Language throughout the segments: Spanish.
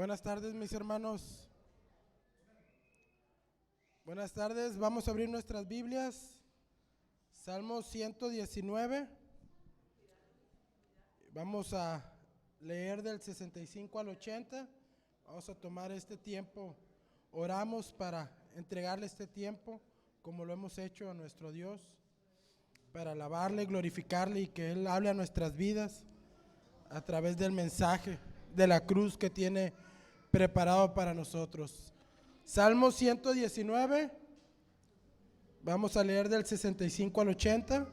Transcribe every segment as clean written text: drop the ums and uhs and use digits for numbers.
Buenas tardes, mis hermanos. Buenas tardes. Vamos a abrir nuestras Biblias. Salmo 119. Vamos a leer del 65 al 80. Vamos a tomar este tiempo. Oramos para entregarle este tiempo, como lo hemos hecho a nuestro Dios, para alabarle, glorificarle y que Él hable a nuestras vidas a través del mensaje de la cruz que tiene preparado para nosotros. Salmo 119, vamos a leer del 65 al 80.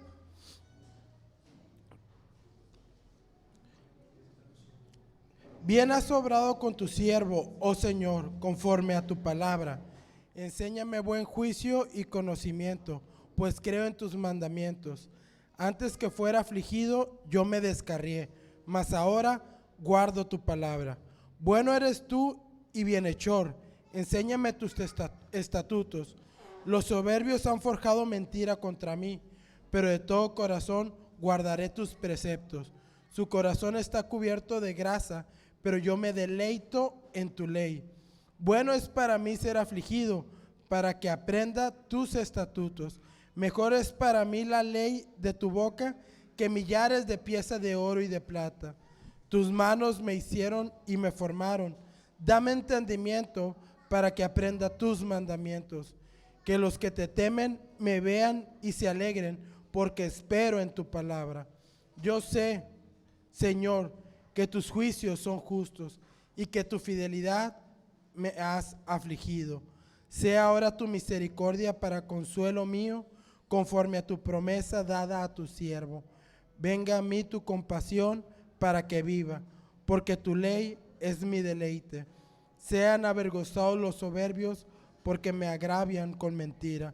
Bien has obrado con tu siervo, oh Señor, conforme a tu palabra. Enséñame buen juicio y conocimiento, pues creo en tus mandamientos. Antes que fuera afligido, yo me descarrié, mas ahora guardo tu palabra. Bueno eres tú y bienhechor, enséñame tus estatutos. Los soberbios han forjado mentira contra mí, pero de todo corazón guardaré tus preceptos. Su corazón está cubierto de grasa, pero yo me deleito en tu ley. Bueno es para mí ser afligido, para que aprenda tus estatutos. Mejor es para mí la ley de tu boca que millares de piezas de oro y de plata. Tus manos me hicieron y me formaron. Dame entendimiento para que aprenda tus mandamientos. Que los que te temen me vean y se alegren, porque espero en tu palabra. Yo sé, Señor, que tus juicios son justos y que tu fidelidad me has afligido. Sea ahora tu misericordia para consuelo mío, conforme a tu promesa dada a tu siervo. Venga a mí tu compasión para que viva, porque tu ley es mi deleite. Sean avergonzados los soberbios, porque me agravian con mentira,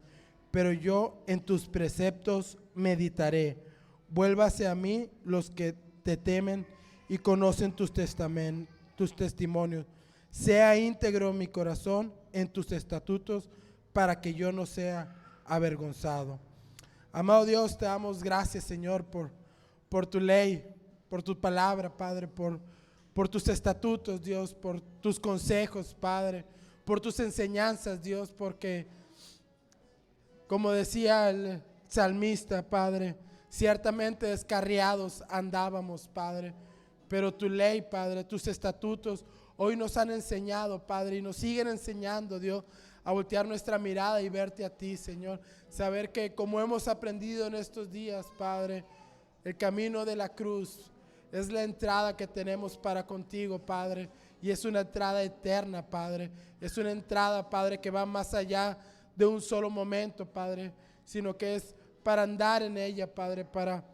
pero yo en tus preceptos meditaré. Vuélvase a mí los que te temen y conocen tus testimonios. Sea íntegro mi corazón en tus estatutos, para que yo no sea avergonzado. Amado Dios, te damos gracias, Señor, por tu ley, por tu palabra, Padre, por tus estatutos, Dios, por tus consejos, Padre, por tus enseñanzas, Dios, porque, como decía el salmista, Padre, ciertamente descarriados andábamos, Padre, pero tu ley, Padre, tus estatutos hoy nos han enseñado, Padre, y nos siguen enseñando, Dios, a voltear nuestra mirada y verte a ti, Señor. Saber que como hemos aprendido en estos días, Padre, el camino de la cruz es la entrada que tenemos para contigo, Padre, y es una entrada eterna, Padre. Es una entrada, Padre, que va más allá de un solo momento, Padre, sino que es para andar en ella, Padre, para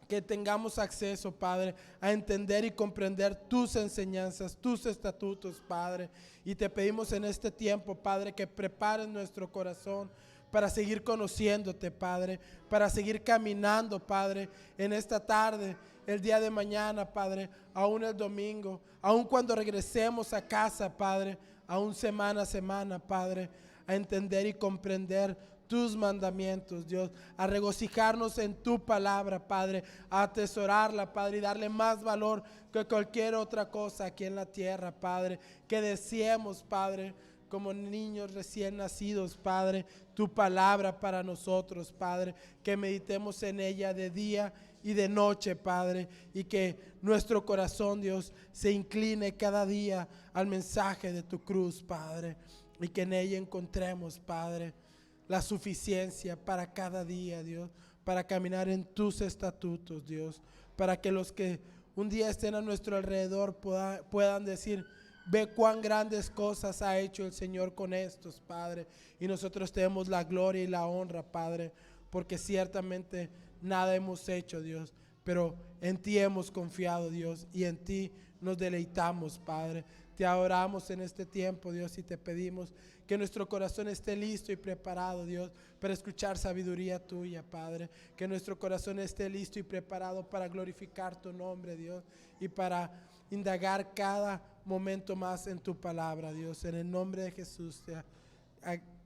que tengamos acceso, Padre, a entender y comprender tus enseñanzas, tus estatutos, Padre. Y te pedimos en este tiempo, Padre, que prepares nuestro corazón para seguir conociéndote, Padre, para seguir caminando, Padre, en esta tarde, el día de mañana, Padre, aún el domingo, aún cuando regresemos a casa, Padre, aún semana a semana, Padre, a entender y comprender tus mandamientos, Dios, a regocijarnos en tu palabra, Padre, a atesorarla, Padre, y darle más valor que cualquier otra cosa aquí en la tierra, Padre, que deseemos, Padre, como niños recién nacidos, Padre, tu palabra para nosotros, Padre, que meditemos en ella de día y de noche, Padre, y que nuestro corazón, Dios, se incline cada día al mensaje de tu cruz, Padre, y que en ella encontremos, Padre, la suficiencia para cada día, Dios, para caminar en tus estatutos, Dios, para que los que un día estén a nuestro alrededor puedan decir: ve cuán grandes cosas ha hecho el Señor con estos, Padre, y nosotros tenemos la gloria y la honra, Padre, porque ciertamente nada hemos hecho, Dios, pero en ti hemos confiado, Dios, y en ti nos deleitamos, Padre. Te adoramos en este tiempo, Dios, y te pedimos que nuestro corazón esté listo y preparado, Dios, para escuchar sabiduría tuya, Padre. Que nuestro corazón esté listo y preparado para glorificar tu nombre, Dios, y para indagar cada momento más en tu palabra, Dios. En el nombre de Jesús te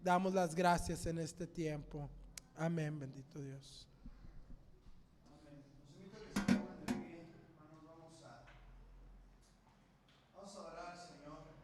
damos las gracias en este tiempo. Amén, bendito Dios. Vamos a orar, Señor.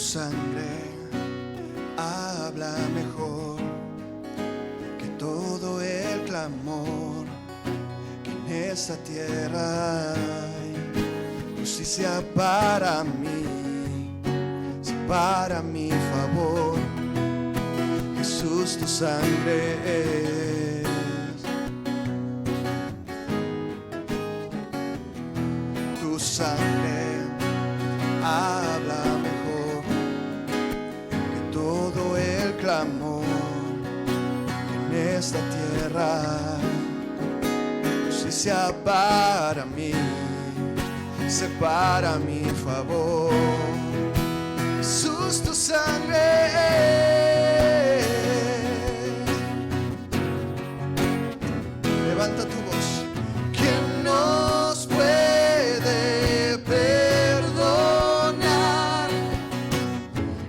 sangre habla mejor que todo el clamor que en esta tierra hay. Justicia para mí, sí, para mi favor. Jesús, tu sangre es. Tu sangre habla mejor que todo el clamor en esta tierra. Justicia para mí, sé para mi favor. Jesús, tu sangre es. Levanta tu voz. ¿Quién nos puede perdonar?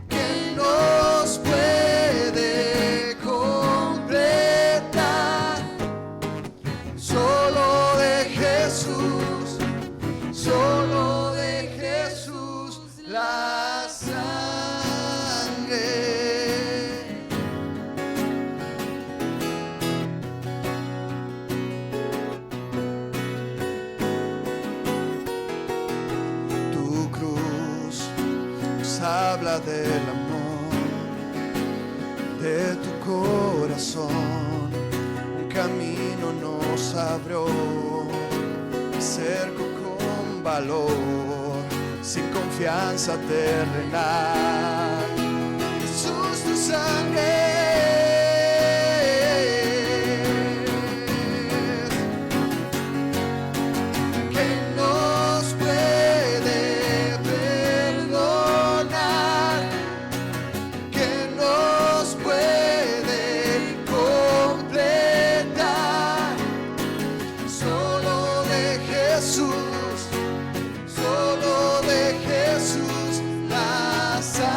¿Quién nos puede completar? Solo de Jesús, solo de Jesús la sangre. Tu cruz nos habla del amor de tu corazón. Un camino nos abrió, me acerco con valor, sin confianza terrenal. Jesús, tu sangre. ¿Quién nos puede perdonar? ¿Quién nos puede completar? Solo de Jesús, solo de Jesús la sangre.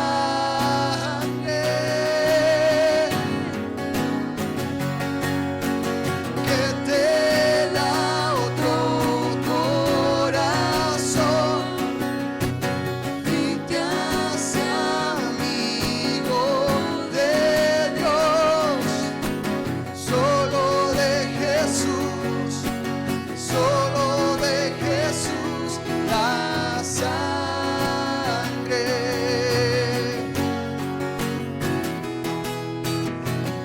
Que te da otro corazón y te hace amigo de Dios. Solo de Jesús, solo de Jesús la sangre.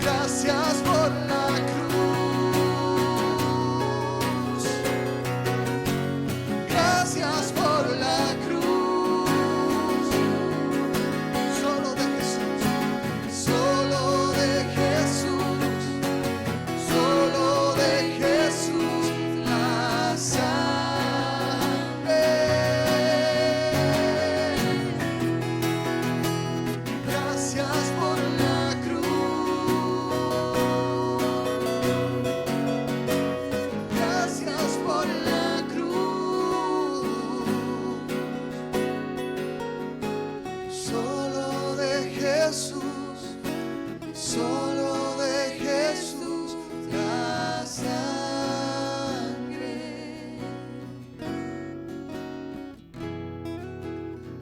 Gracias por la cruz, gracias por la cruz. Solo de Jesús, solo de Jesús, solo de Jesús la sangre. Gracias por la cruz, gracias por la cruz. Solo de Jesús, solo de Jesús la sangre.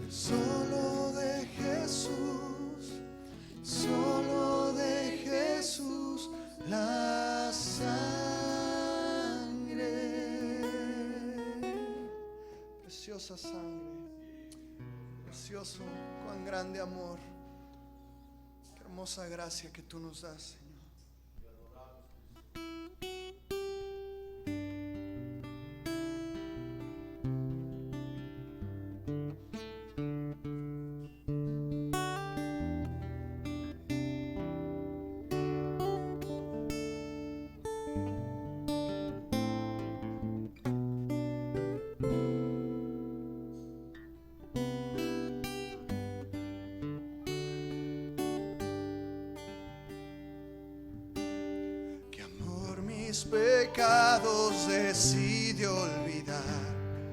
Solo de Jesús, solo de Jesús la sangre. Preciosa sangre, precioso, cuán grande amor, qué hermosa gracia que tú nos das, Señor. Que amor mis pecados decide olvidar.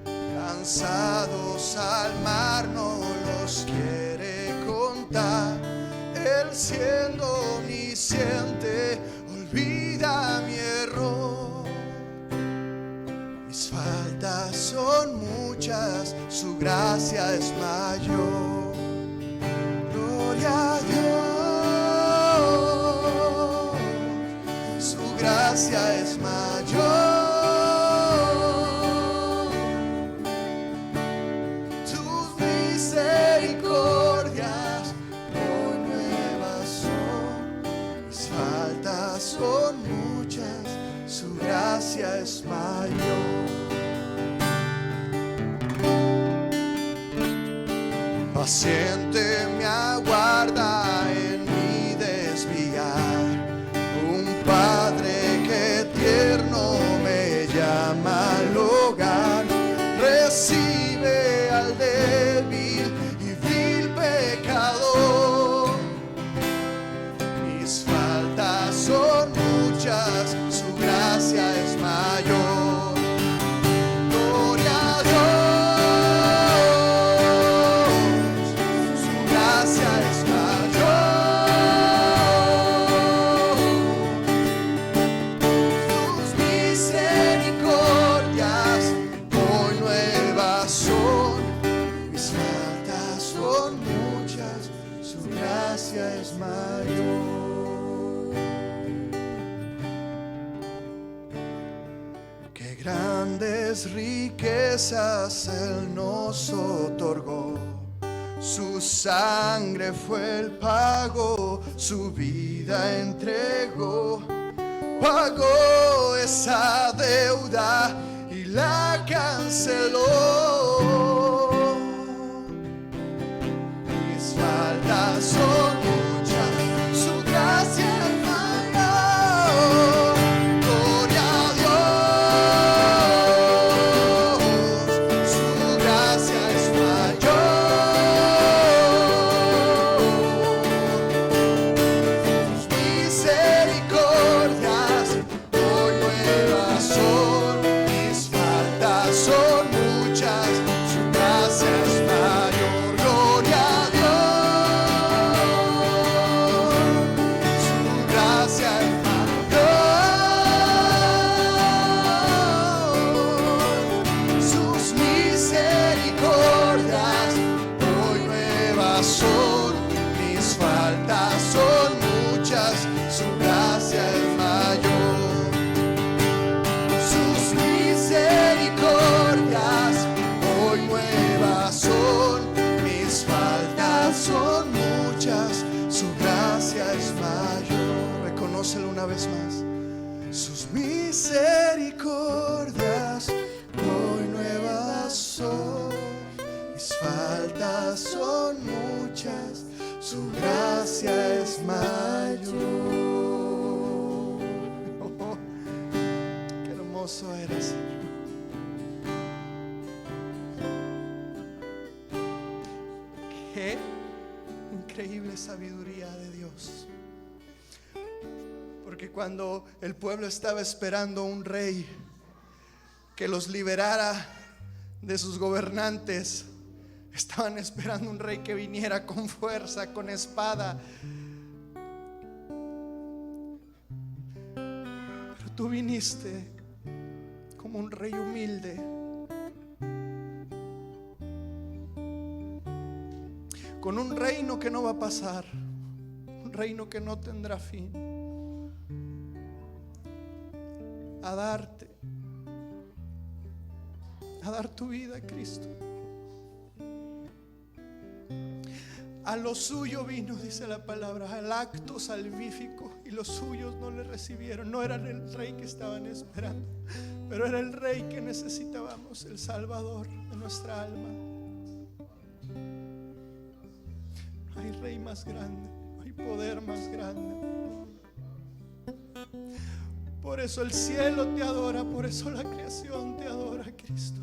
Cansados al mar no los quiere contar. Él siendo omnisciente olvida mi error. Mis faltas son muchas, su gracia es mayor. son muchas, su gracia es mayor. Paciente me aguarda en mi desviar, un Padre que tierno me llama al hogar, recibe al débil y vil pecador. Mis faltas son muchas, su gracia es mayor. Gloria a Dios, su gracia es mayor. Sus misericordias hoy nuevas son. Mis faltas son muchas, su gracia es mayor. Qué grandes riquezas Él nos otorgó. Su sangre fue el pago, su vida entregó. Pagó esa deuda y la canceló. Mis faltas son muchas, su gracia es mayor. Gloria a Dios, su gracia es mayor. Sus misericordias hoy nuevas son. Mis faltas son muchas, su gracia es mayor. Gloria a Dios, su gracia es mayor. Sus misericordias hoy nuevas son. Mis faltas son muchas, su gracia es mayor. Sus misericordias hoy nuevas son. Mis faltas son muchas, su gracia es mayor. Reconócelo una vez más. Sus misericordias hoy nuevas son. Mis faltas son muchas, su gracia es mayor. Oh, qué hermoso eres, Señor. Qué increíble sabiduría de Dios. Porque cuando el pueblo estaba esperando un rey que los liberara de sus gobernantes, estaban esperando un rey que viniera con fuerza, con espada. Pero tú viniste como un rey humilde, con un reino que no va a pasar, un reino que no tendrá fin, a dar tu vida a Cristo. A lo suyo vino, dice la palabra, al acto salvífico, y los suyos no le recibieron. No era el rey que estaban esperando, pero era el rey que necesitábamos, el Salvador de nuestra alma. No hay rey más grande, no hay poder más grande. Por eso el cielo te adora, por eso la creación te adora, Cristo.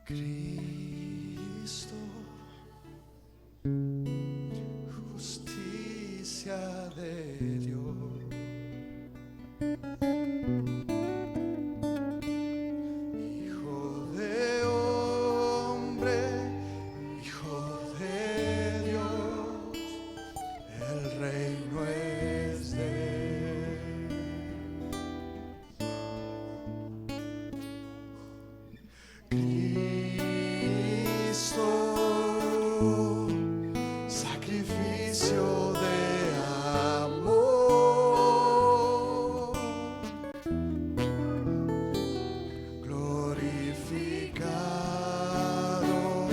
Cristo, justicia de Dios, Hijo de hombre, Hijo de Dios, sacrificio de amor, glorificado,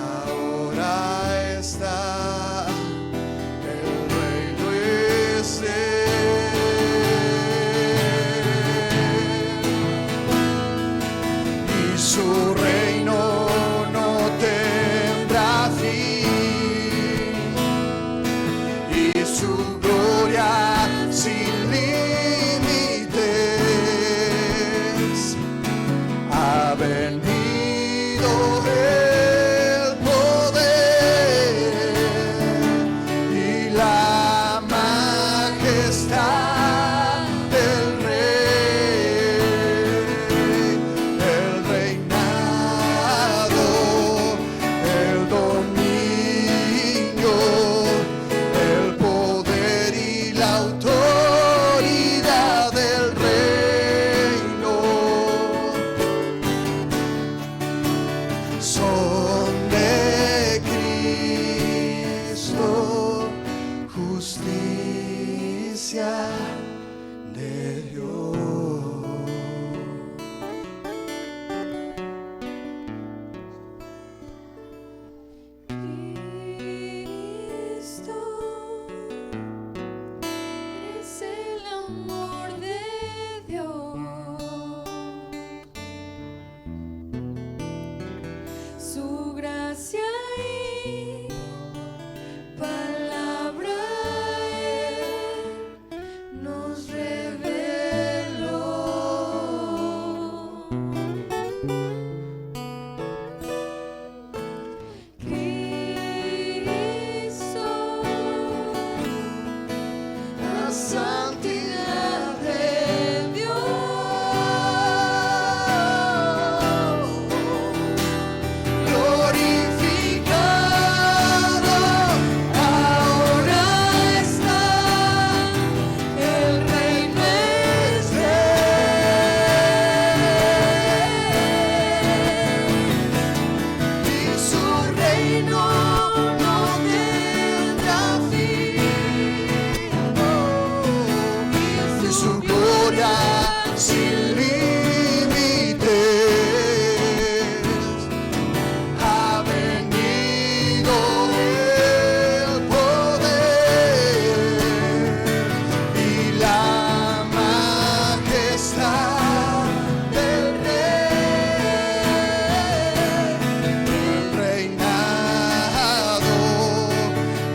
ahora está el reino es de Él, y su reino no tendrá fin, y su gloria sin límites. Ha venido el poder y la majestad del Rey, el reinado, el dominio, el poder y la autoridad del reino son de Cristo, justicia de Dios. Cristo es el amor de Dios, su gracia y palabra Él nos reveló. Cristo, la santidad de Dios, glorificado, ahora está el reino es de Él, y su reino no tendrá fin, y su gloria sin límites. Ha venido el poder y la majestad del Rey, el reinado,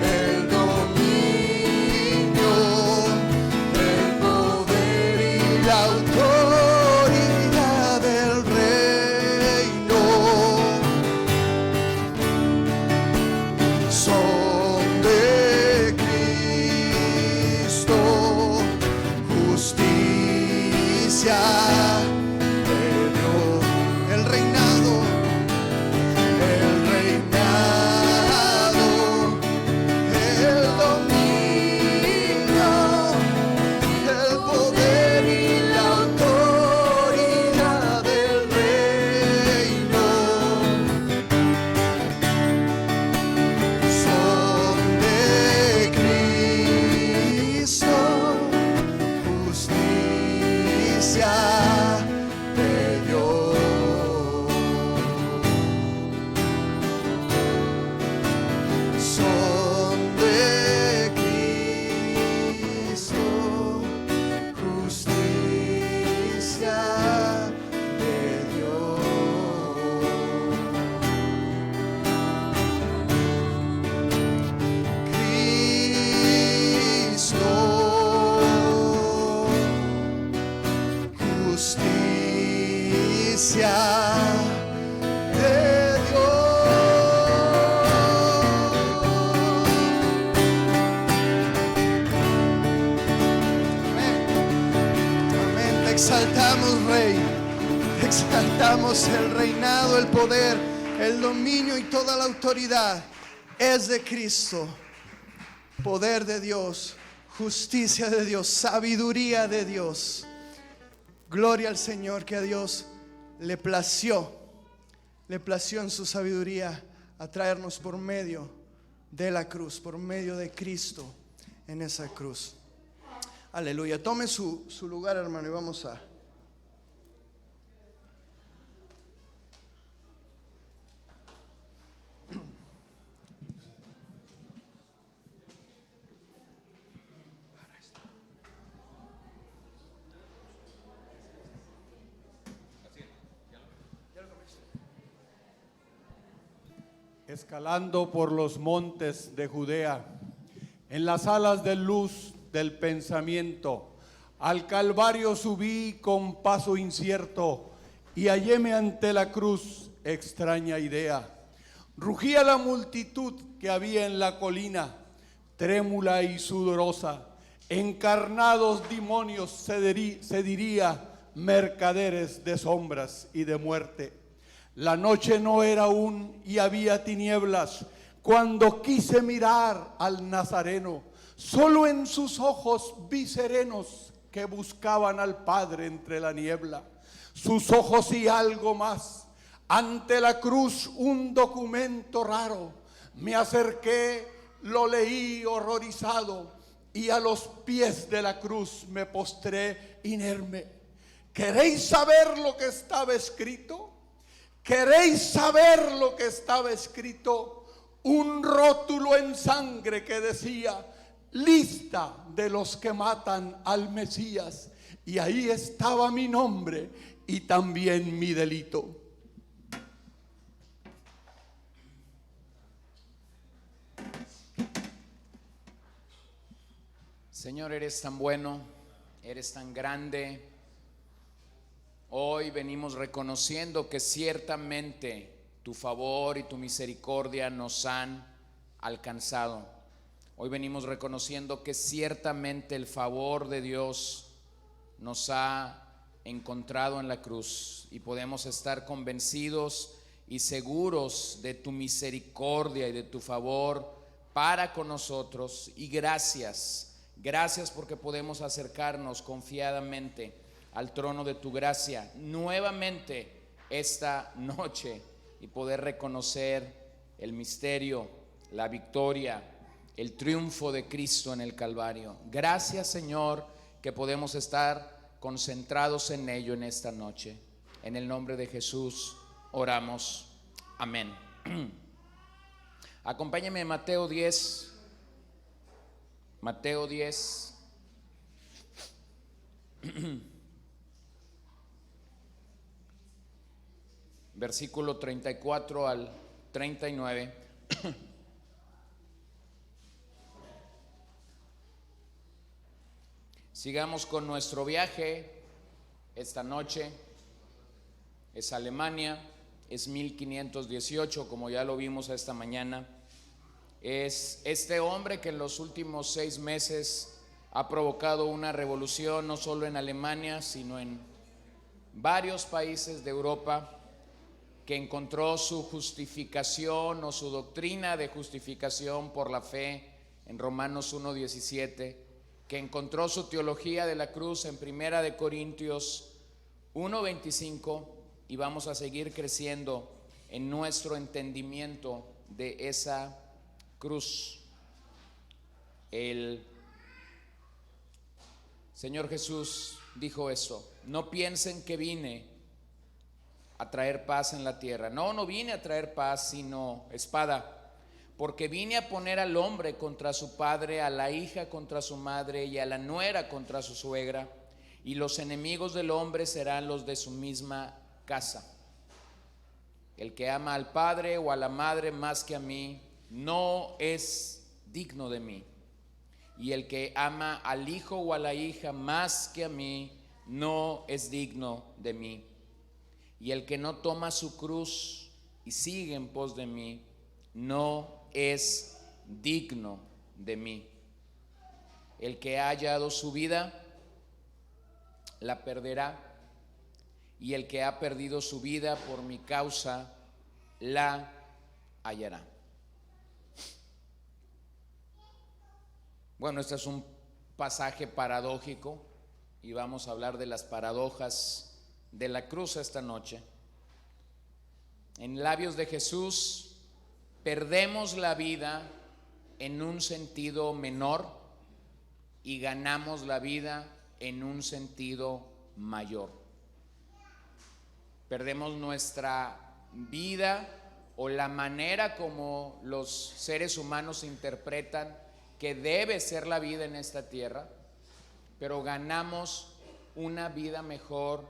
el dominio, el poder y la autoridad del reino son de Cristo, justicia de Dios, el reinado, el dominio, el poder y la autoridad del reino son de Cristo, justicia de Dios. Son de Cristo, justicia de Dios. Cristo, justicia de Amén. Te exaltamos, Rey. Te exaltamos. El reinado, el poder, el dominio y toda la autoridad es de Cristo. Poder de Dios, justicia de Dios, sabiduría de Dios. Gloria al Señor, que a Dios le plació en su sabiduría a traernos por medio de la cruz, por medio de Cristo en esa cruz. Aleluya. Tome su lugar, hermano, y vamos a... Escalando por los montes de Judea, en las alas de luz del pensamiento, al Calvario subí con paso incierto y halléme ante la cruz extraña idea. Rugía la multitud que había en la colina, trémula y sudorosa, encarnados demonios se diría, mercaderes de sombras y de muerte. La noche no era aún y había tinieblas cuando quise mirar al Nazareno. Solo en sus ojos vi serenos que buscaban al Padre entre la niebla. Sus ojos y algo más. Ante la cruz un documento raro. Me acerqué, lo leí horrorizado y a los pies de la cruz me postré inerme. ¿Queréis saber lo que estaba escrito? ¿Queréis saber lo que estaba escrito? Un rótulo en sangre que decía: lista de los que matan al Mesías. Y ahí estaba mi nombre y también mi delito. Señor, eres tan bueno, eres tan grande. Hoy venimos reconociendo que ciertamente tu favor y tu misericordia nos han alcanzado. Hoy venimos reconociendo que ciertamente el favor de Dios nos ha encontrado en la cruz y podemos estar convencidos y seguros de tu misericordia y de tu favor para con nosotros. Y gracias porque podemos acercarnos confiadamente al trono de tu gracia nuevamente esta noche y poder reconocer el misterio, la victoria, el triunfo de Cristo en el Calvario. Gracias, Señor, que podemos estar concentrados en ello en esta noche. En el nombre de Jesús oramos. Amén. Acompáñame a Mateo 10. Mateo 10. Versículo 34 al 39. Sigamos con nuestro viaje. Esta noche es Alemania, es 1518, como ya lo vimos esta mañana. Es este hombre que en los últimos 6 meses ha provocado una revolución, no solo en Alemania, sino en varios países de Europa, que encontró su justificación o su doctrina de justificación por la fe en Romanos 1:17, que encontró su teología de la cruz en Primera de Corintios 1:25, y vamos a seguir creciendo en nuestro entendimiento de esa cruz. El Señor Jesús dijo eso: no piensen que vine a traer paz en la tierra. No vine a traer paz, sino espada, porque vine a poner al hombre contra su padre, a la hija contra su madre y a la nuera contra su suegra, y los enemigos del hombre serán los de su misma casa. El que ama al padre o a la madre más que a mí no es digno de mí, y el que ama al hijo o a la hija más que a mí no es digno de mí. Y el que no toma su cruz y sigue en pos de mí no es digno de mí. El que ha hallado su vida la perderá, y el que ha perdido su vida por mi causa la hallará. Bueno, este es un pasaje paradójico y vamos a hablar de las paradojas de la cruz esta noche. En labios de Jesús perdemos la vida en un sentido menor y ganamos la vida en un sentido mayor. Perdemos nuestra vida o la manera como los seres humanos interpretan que debe ser la vida en esta tierra, pero ganamos una vida mejor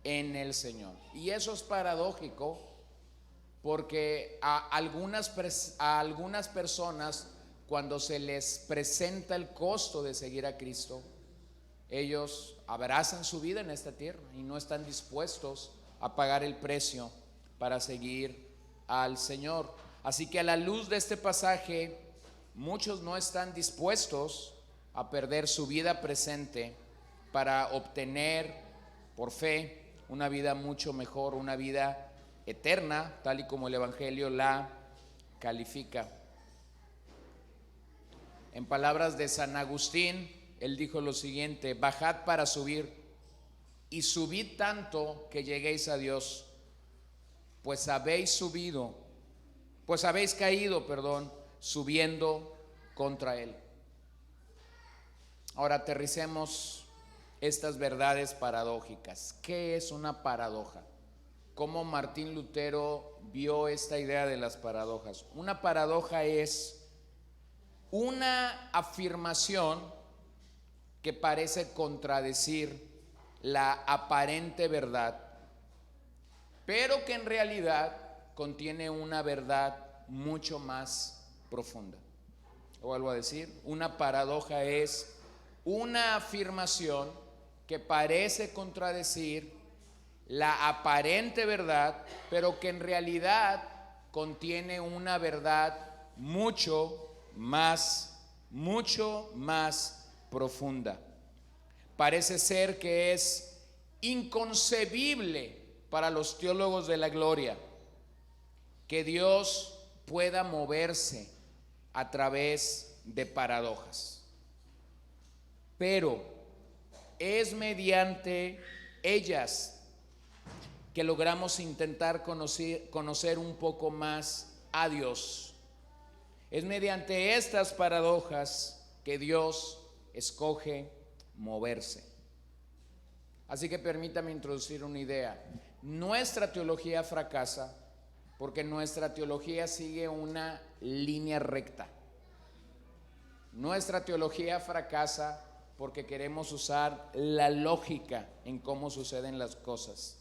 en el Señor. Y eso es paradójico porque a algunas personas, cuando se les presenta el costo de seguir a Cristo, ellos abrazan su vida en esta tierra y no están dispuestos a pagar el precio para seguir al Señor. Así que a la luz de este pasaje, muchos no están dispuestos a perder su vida presente para obtener por fe una vida mucho mejor, una vida eterna, tal y como el Evangelio la califica. En palabras de San Agustín, él dijo lo siguiente: bajad para subir, y subid tanto que lleguéis a Dios, pues habéis caído, subiendo contra Él. Ahora aterricemos estas verdades paradójicas. ¿Qué es una paradoja? ¿Cómo Martín Lutero vio esta idea de las paradojas? Una paradoja es una afirmación que parece contradecir la aparente verdad, pero que en realidad contiene una verdad mucho más profunda. Lo vuelvo a decir, una paradoja es una afirmación que parece contradecir la aparente verdad, pero que en realidad contiene una verdad mucho más profunda. Parece ser que es inconcebible para los teólogos de la gloria que Dios pueda moverse a través de paradojas, pero es mediante ellas que logramos intentar conocer un poco más a Dios. Es mediante estas paradojas que Dios escoge moverse. Así que permítame introducir una idea. Nuestra teología fracasa porque nuestra teología sigue una línea recta. Nuestra teología fracasa porque queremos usar la lógica en cómo suceden las cosas.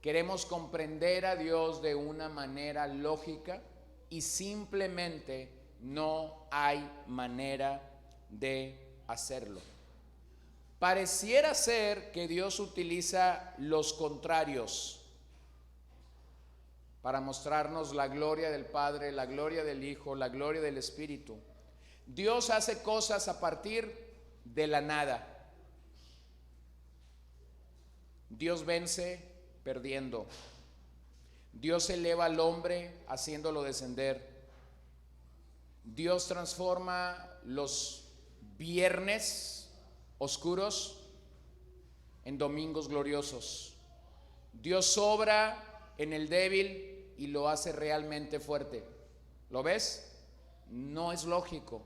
Queremos comprender a Dios de una manera lógica y simplemente no hay manera de hacerlo. Pareciera ser que Dios utiliza los contrarios para mostrarnos la gloria del Padre, la gloria del Hijo, la gloria del Espíritu. Dios hace cosas a partir de la nada. Dios vence perdiendo. Dios eleva al hombre haciéndolo descender. Dios transforma los viernes oscuros en domingos gloriosos. Dios obra en el débil y lo hace realmente fuerte. ¿Lo ves? No es lógico.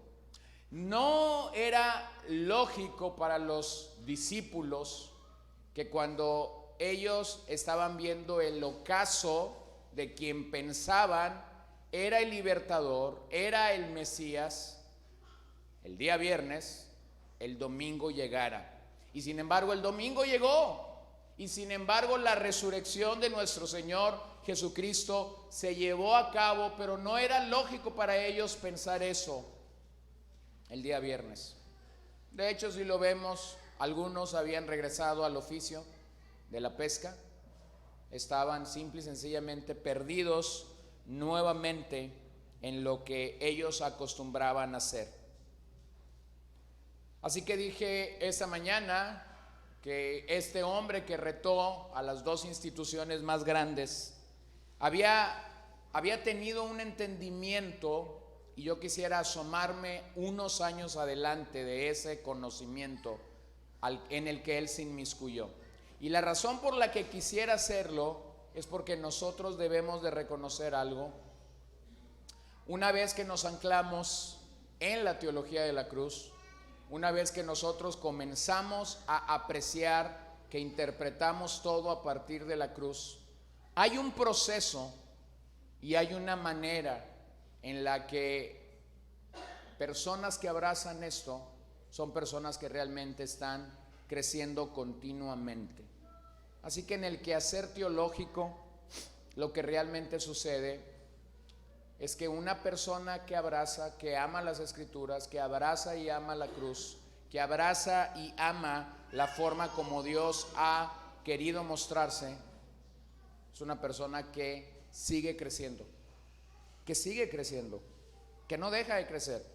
No era lógico para los discípulos que cuando ellos estaban viendo el ocaso de quien pensaban era el libertador, era el Mesías, el día viernes, el domingo llegara. Y sin embargo el domingo llegó. Y sin embargo la resurrección de nuestro Señor Jesucristo se llevó a cabo, pero no era lógico para ellos pensar eso el día viernes. De hecho, si lo vemos, algunos habían regresado al oficio de la pesca, estaban simple y sencillamente perdidos nuevamente en lo que ellos acostumbraban a hacer. Así que dije esa mañana que este hombre que retó a las dos instituciones más grandes había tenido un entendimiento, y yo quisiera asomarme unos años adelante de ese conocimiento en el que él se inmiscuyó. Y la razón por la que quisiera hacerlo es porque nosotros debemos de reconocer algo. Una vez que nos anclamos en la teología de la cruz, una vez que nosotros comenzamos a apreciar que interpretamos todo a partir de la cruz, hay un proceso y hay una manera en la que personas que abrazan esto son personas que realmente están creciendo continuamente. Así que en el quehacer teológico, lo que realmente sucede es que una persona que abraza, que ama las Escrituras, que abraza y ama la cruz, que abraza y ama la forma como Dios ha querido mostrarse, es una persona que sigue creciendo, que no deja de crecer,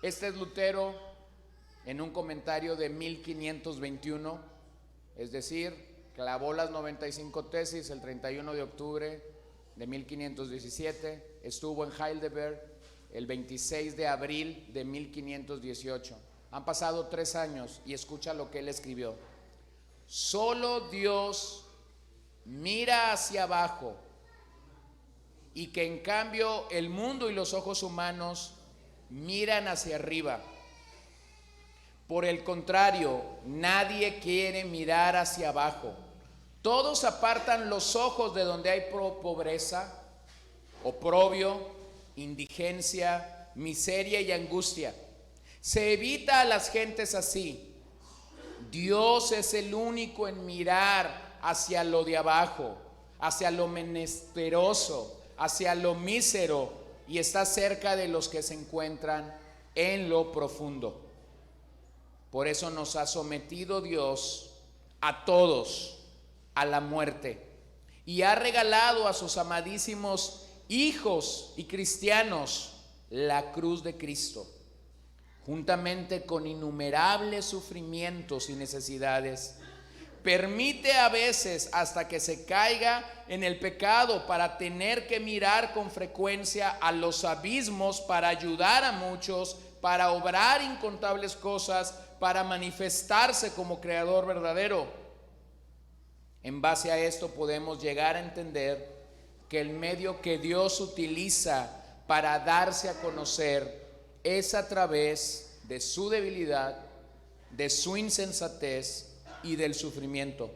Este es Lutero en un comentario de 1521, es decir, clavó las 95 tesis el 31 de octubre de 1517, estuvo en Heidelberg el 26 de abril de 1518. Han pasado 3 años y escucha lo que él escribió. Solo Dios mira hacia abajo, y que en cambio el mundo y los ojos humanos miran hacia arriba. Por el contrario, nadie quiere mirar hacia abajo. Todos apartan los ojos de donde hay pobreza, oprobio, indigencia, miseria y angustia. Se evita a las gentes así. Dios es el único en mirar hacia lo de abajo, hacia lo menesteroso, hacia lo mísero, y está cerca de los que se encuentran en lo profundo. Por eso nos ha sometido Dios a todos a la muerte, y ha regalado a sus amadísimos hijos y cristianos la cruz de Cristo, juntamente con innumerables sufrimientos y necesidades. Permite a veces hasta que se caiga en el pecado para tener que mirar con frecuencia a los abismos para ayudar a muchos, para obrar incontables cosas, para manifestarse como creador verdadero. En base a esto podemos llegar a entender que el medio que Dios utiliza para darse a conocer es a través de su debilidad, de su insensatez y del sufrimiento,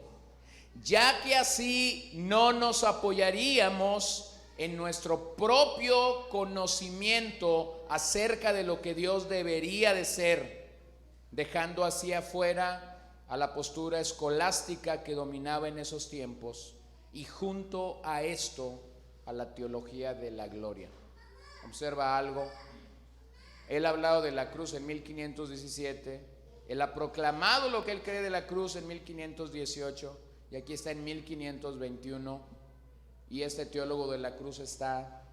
ya que así no nos apoyaríamos en nuestro propio conocimiento acerca de lo que Dios debería de ser, dejando así afuera a la postura escolástica que dominaba en esos tiempos, y junto a esto a la teología de la gloria. Observa algo. Él ha hablado de la cruz en 1517, él ha proclamado lo que él cree de la cruz en 1518, y aquí está en 1521, y este teólogo de la cruz está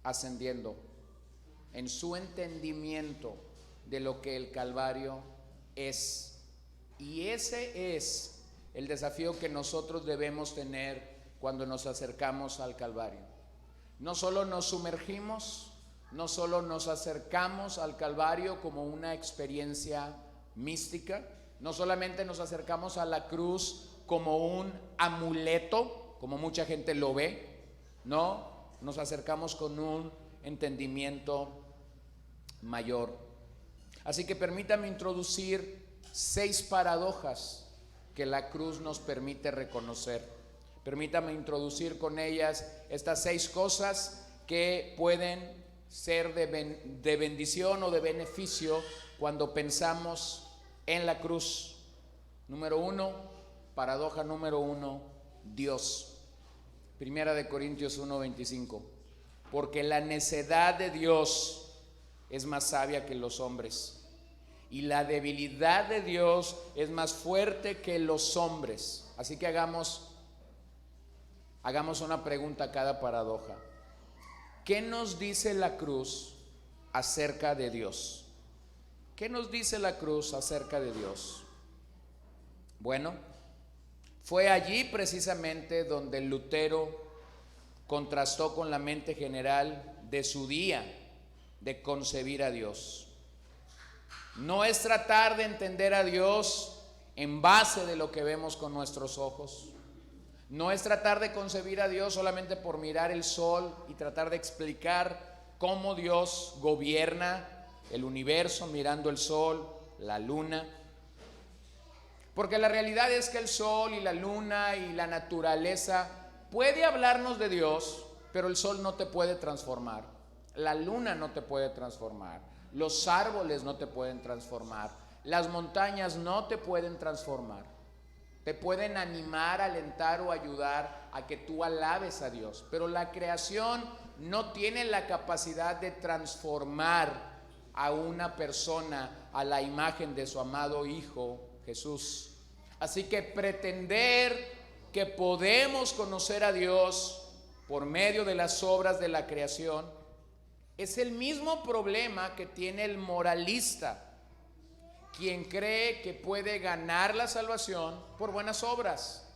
ascendiendo en su entendimiento de lo que el Calvario es. Y ese es el desafío que nosotros debemos tener cuando nos acercamos al Calvario. No solo nos sumergimos, no solo nos acercamos al Calvario como una experiencia mística, no solamente nos acercamos a la cruz como un amuleto, como mucha gente lo ve, no, nos acercamos con un entendimiento mayor. Así que permítame introducir 6 paradojas que la cruz nos permite reconocer. Permítame introducir con ellas estas 6 cosas que pueden ser de bendición o de beneficio cuando pensamos en la cruz. Número 1, paradoja número 1, Dios. Primera de Corintios 1:25. Porque la necedad de Dios es más sabia que los hombres, y la debilidad de Dios es más fuerte que los hombres. Así que hagamos una pregunta a cada paradoja. ¿Qué nos dice la cruz acerca de Dios? ¿Qué nos dice la cruz acerca de Dios? Bueno, fue allí precisamente donde Lutero contrastó con la mente general de su día de concebir a Dios. No es tratar de entender a Dios en base de lo que vemos con nuestros ojos. No es tratar de concebir a Dios solamente por mirar el sol y tratar de explicar cómo Dios gobierna el universo mirando el sol, la luna. Porque la realidad es que el sol y la luna y la naturaleza puede hablarnos de Dios, pero el sol no te puede transformar, la luna no te puede transformar, los árboles no te pueden transformar, las montañas no te pueden transformar. Te pueden animar, alentar o ayudar a que tú alabes a Dios, pero la creación no tiene la capacidad de transformar a una persona a la imagen de su amado Hijo Jesús. Así que pretender que podemos conocer a Dios por medio de las obras de la creación es el mismo problema que tiene el moralista, quien cree que puede ganar la salvación por buenas obras.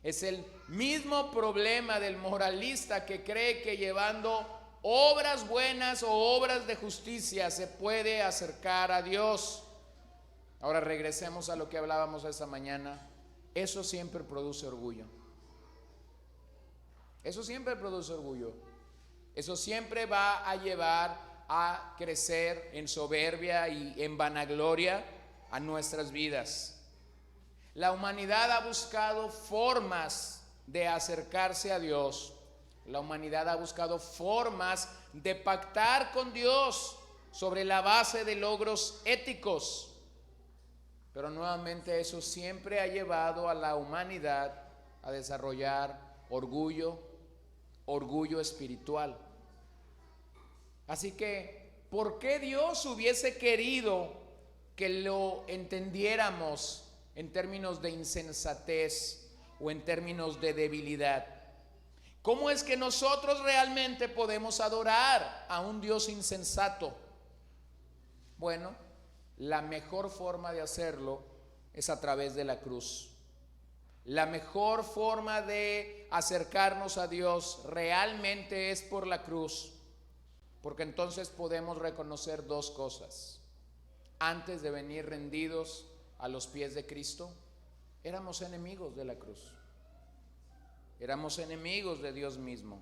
Es el mismo problema del moralista que cree que llevando obras buenas o obras de justicia se puede acercar a Dios. Ahora regresemos a lo que hablábamos esta mañana. Eso siempre produce orgullo. Eso siempre produce orgullo. Eso siempre va a llevar a crecer en soberbia y en vanagloria a nuestras vidas. La humanidad ha buscado formas de acercarse a Dios. La humanidad ha buscado formas de pactar con Dios sobre la base de logros éticos. Pero nuevamente eso siempre ha llevado a la humanidad a desarrollar orgullo espiritual. Así que, ¿por qué Dios hubiese querido que lo entendiéramos en términos de insensatez o en términos de debilidad? ¿Cómo es que nosotros realmente podemos adorar a un Dios insensato? Bueno, la mejor forma de hacerlo es a través de la cruz. La mejor forma de acercarnos a Dios realmente es por la cruz. Porque entonces podemos reconocer dos cosas. Antes de venir rendidos a los pies de Cristo, éramos enemigos de la cruz. Éramos enemigos de Dios mismo.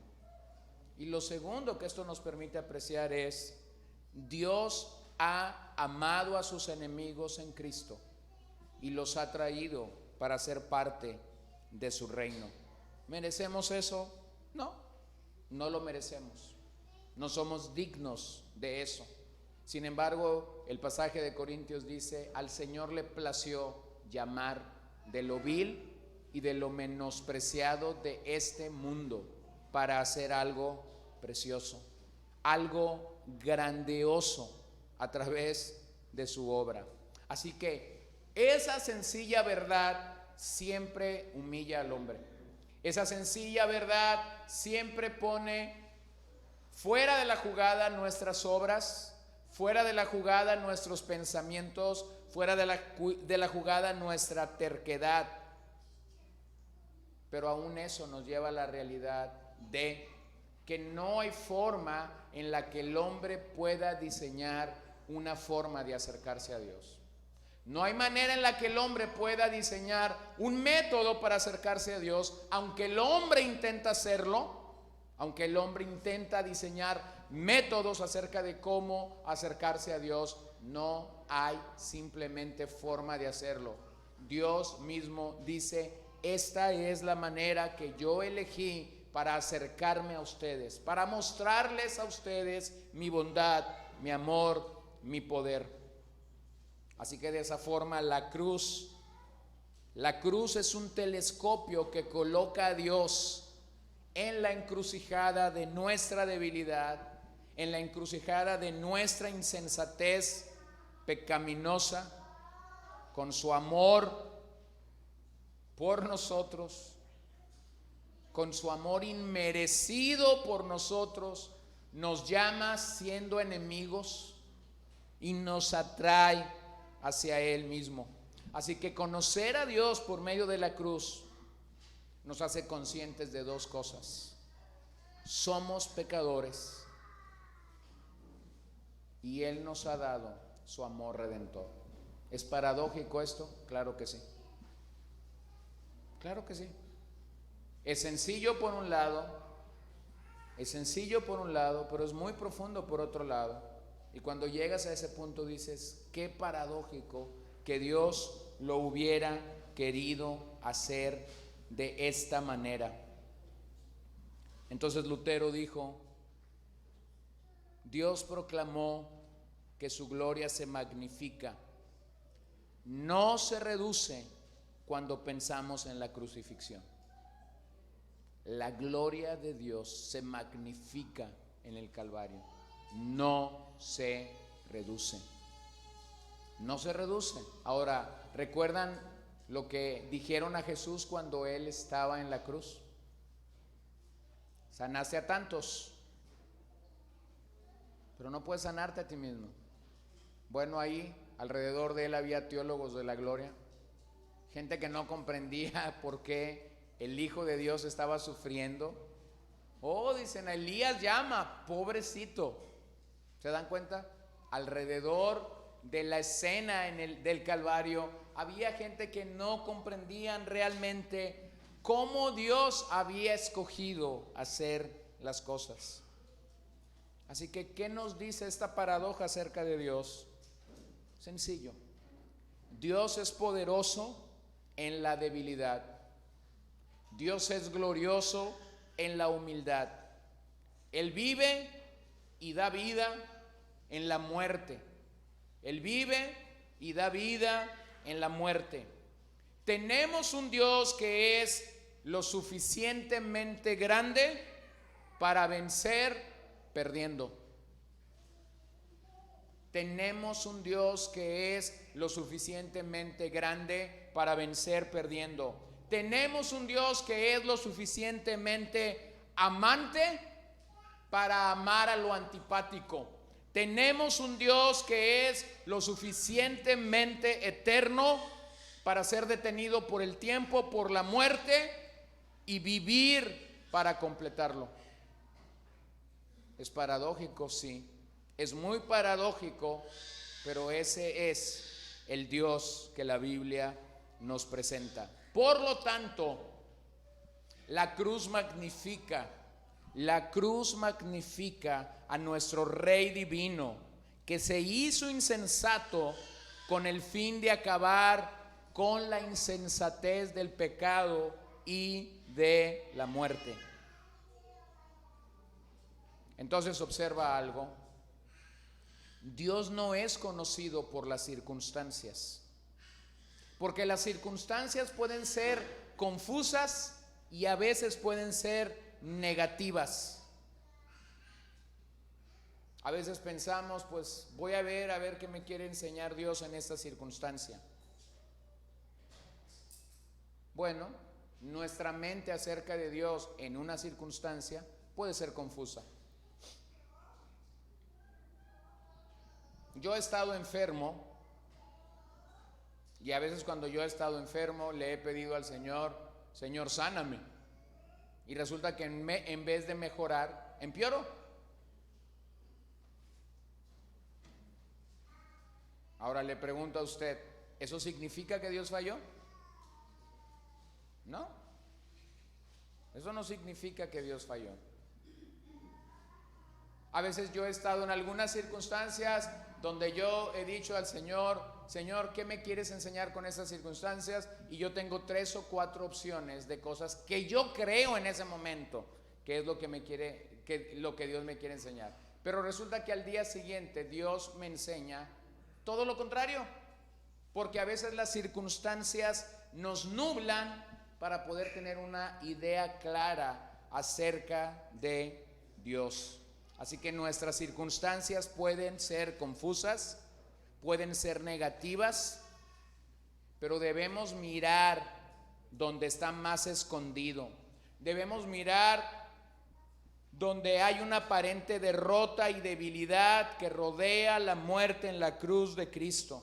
Y lo segundo que esto nos permite apreciar es: Dios ha amado a sus enemigos en Cristo y los ha traído para ser parte de su reino. ¿Merecemos eso? No, no lo merecemos. No somos dignos de eso. Sin embargo, el pasaje de Corintios dice: al Señor le plació llamar de lo vil y de lo menospreciado de este mundo para hacer algo precioso, algo grandioso a través de su obra. Así que esa sencilla verdad siempre humilla al hombre. Esa sencilla verdad siempre pone fuera de la jugada nuestras obras, fuera de la jugada nuestros pensamientos, fuera de la jugada nuestra terquedad. Pero aún eso nos lleva a la realidad de que no hay forma en la que el hombre pueda diseñar una forma de acercarse a Dios. No hay manera en la que el hombre pueda diseñar un método para acercarse a Dios, aunque el hombre intenta hacerlo. Aunque el hombre intenta diseñar métodos acerca de cómo acercarse a Dios, no hay simplemente forma de hacerlo. Dios mismo dice: esta es la manera que yo elegí para acercarme a ustedes, para mostrarles a ustedes mi bondad, mi amor, mi poder. Así que de esa forma la cruz es un telescopio que coloca a Dios en la encrucijada de nuestra debilidad, en la encrucijada de nuestra insensatez pecaminosa, con su amor por nosotros, con su amor inmerecido por nosotros, nos llama siendo enemigos y nos atrae hacia Él mismo. Así que conocer a Dios por medio de la cruz nos hace conscientes de dos cosas: somos pecadores y Él nos ha dado su amor redentor. ¿Es paradójico esto? Claro que sí. Claro que sí. Es sencillo por un lado, pero es muy profundo por otro lado. Y cuando llegas a ese punto dices, qué paradójico que Dios lo hubiera querido hacer de esta manera. Entonces Lutero dijo, Dios proclamó que su gloria se magnifica, no se reduce cuando pensamos en la crucifixión. La gloria de Dios se magnifica en el Calvario, no se reduce. No se reduce. Ahora, ¿recuerdan lo que dijeron a Jesús cuando Él estaba en la cruz? Sanaste a tantos, pero no puedes sanarte a ti mismo. Bueno, ahí alrededor de Él había teólogos de la gloria, gente que no comprendía por qué el Hijo de Dios estaba sufriendo. Oh, dicen, Elías llama, pobrecito. ¿Se dan cuenta? Alrededor de la escena del Calvario había gente que no comprendían realmente cómo Dios había escogido hacer las cosas. Así que, ¿qué nos dice esta paradoja acerca de Dios? Sencillo. Dios es poderoso en la debilidad. Dios es glorioso en la humildad. Él vive y da vida en la muerte. Él vive y da vida en la muerte. Tenemos un Dios que es lo suficientemente grande para vencer perdiendo. Tenemos un Dios que es lo suficientemente grande para vencer perdiendo. Tenemos un Dios que es lo suficientemente amante para amar a lo antipático. Tenemos un Dios que es lo suficientemente eterno para ser detenido por el tiempo, por la muerte y vivir para completarlo. Es paradójico, sí. Es muy paradójico, pero ese es el Dios que la Biblia nos presenta. Por lo tanto, la cruz magnifica a nuestro Rey divino, que se hizo insensato con el fin de acabar con la insensatez del pecado y de la muerte. Entonces observa algo. Dios no es conocido por las circunstancias, porque las circunstancias pueden ser confusas y a veces pueden ser negativas. A veces pensamos, pues voy a ver qué me quiere enseñar Dios en esta circunstancia. Bueno, nuestra mente acerca de Dios en una circunstancia puede ser confusa. Yo he estado enfermo y a veces cuando yo he estado enfermo le he pedido al Señor, Señor, sáname. Y resulta que en vez de mejorar, empeoró. Ahora le pregunto a usted, ¿eso significa que Dios falló? No, eso no significa que Dios falló. A veces yo he estado en algunas circunstancias donde yo he dicho al Señor, Señor, ¿qué me quieres enseñar con estas circunstancias? Y yo tengo 3 o 4 opciones de cosas que yo creo en ese momento que es lo que lo que Dios me quiere enseñar. Pero resulta que al día siguiente Dios me enseña todo lo contrario, porque a veces las circunstancias nos nublan para poder tener una idea clara acerca de Dios. Así que nuestras circunstancias pueden ser confusas, pueden ser negativas, pero debemos mirar donde está más escondido. Debemos mirar donde hay una aparente derrota y debilidad que rodea la muerte en la cruz de Cristo.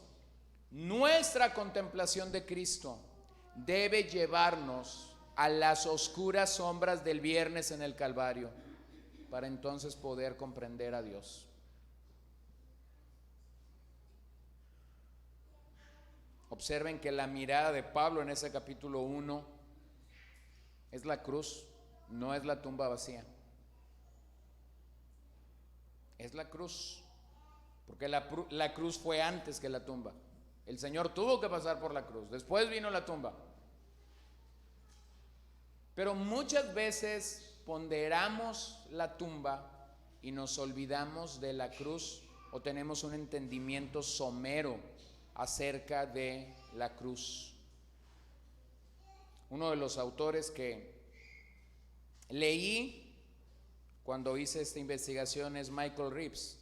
Nuestra contemplación de Cristo debe llevarnos a las oscuras sombras del viernes en el Calvario, para entonces poder comprender a Dios. Observen que la mirada de Pablo en ese capítulo 1 es la cruz, no es la tumba vacía. Es la cruz, porque la cruz fue antes que la tumba. El Señor tuvo que pasar por la cruz, después vino la tumba. Pero muchas veces ponderamos la tumba y nos olvidamos de la cruz, o tenemos un entendimiento somero acerca de la cruz. Uno de los autores que leí cuando hice esta investigación es Michael Reeves,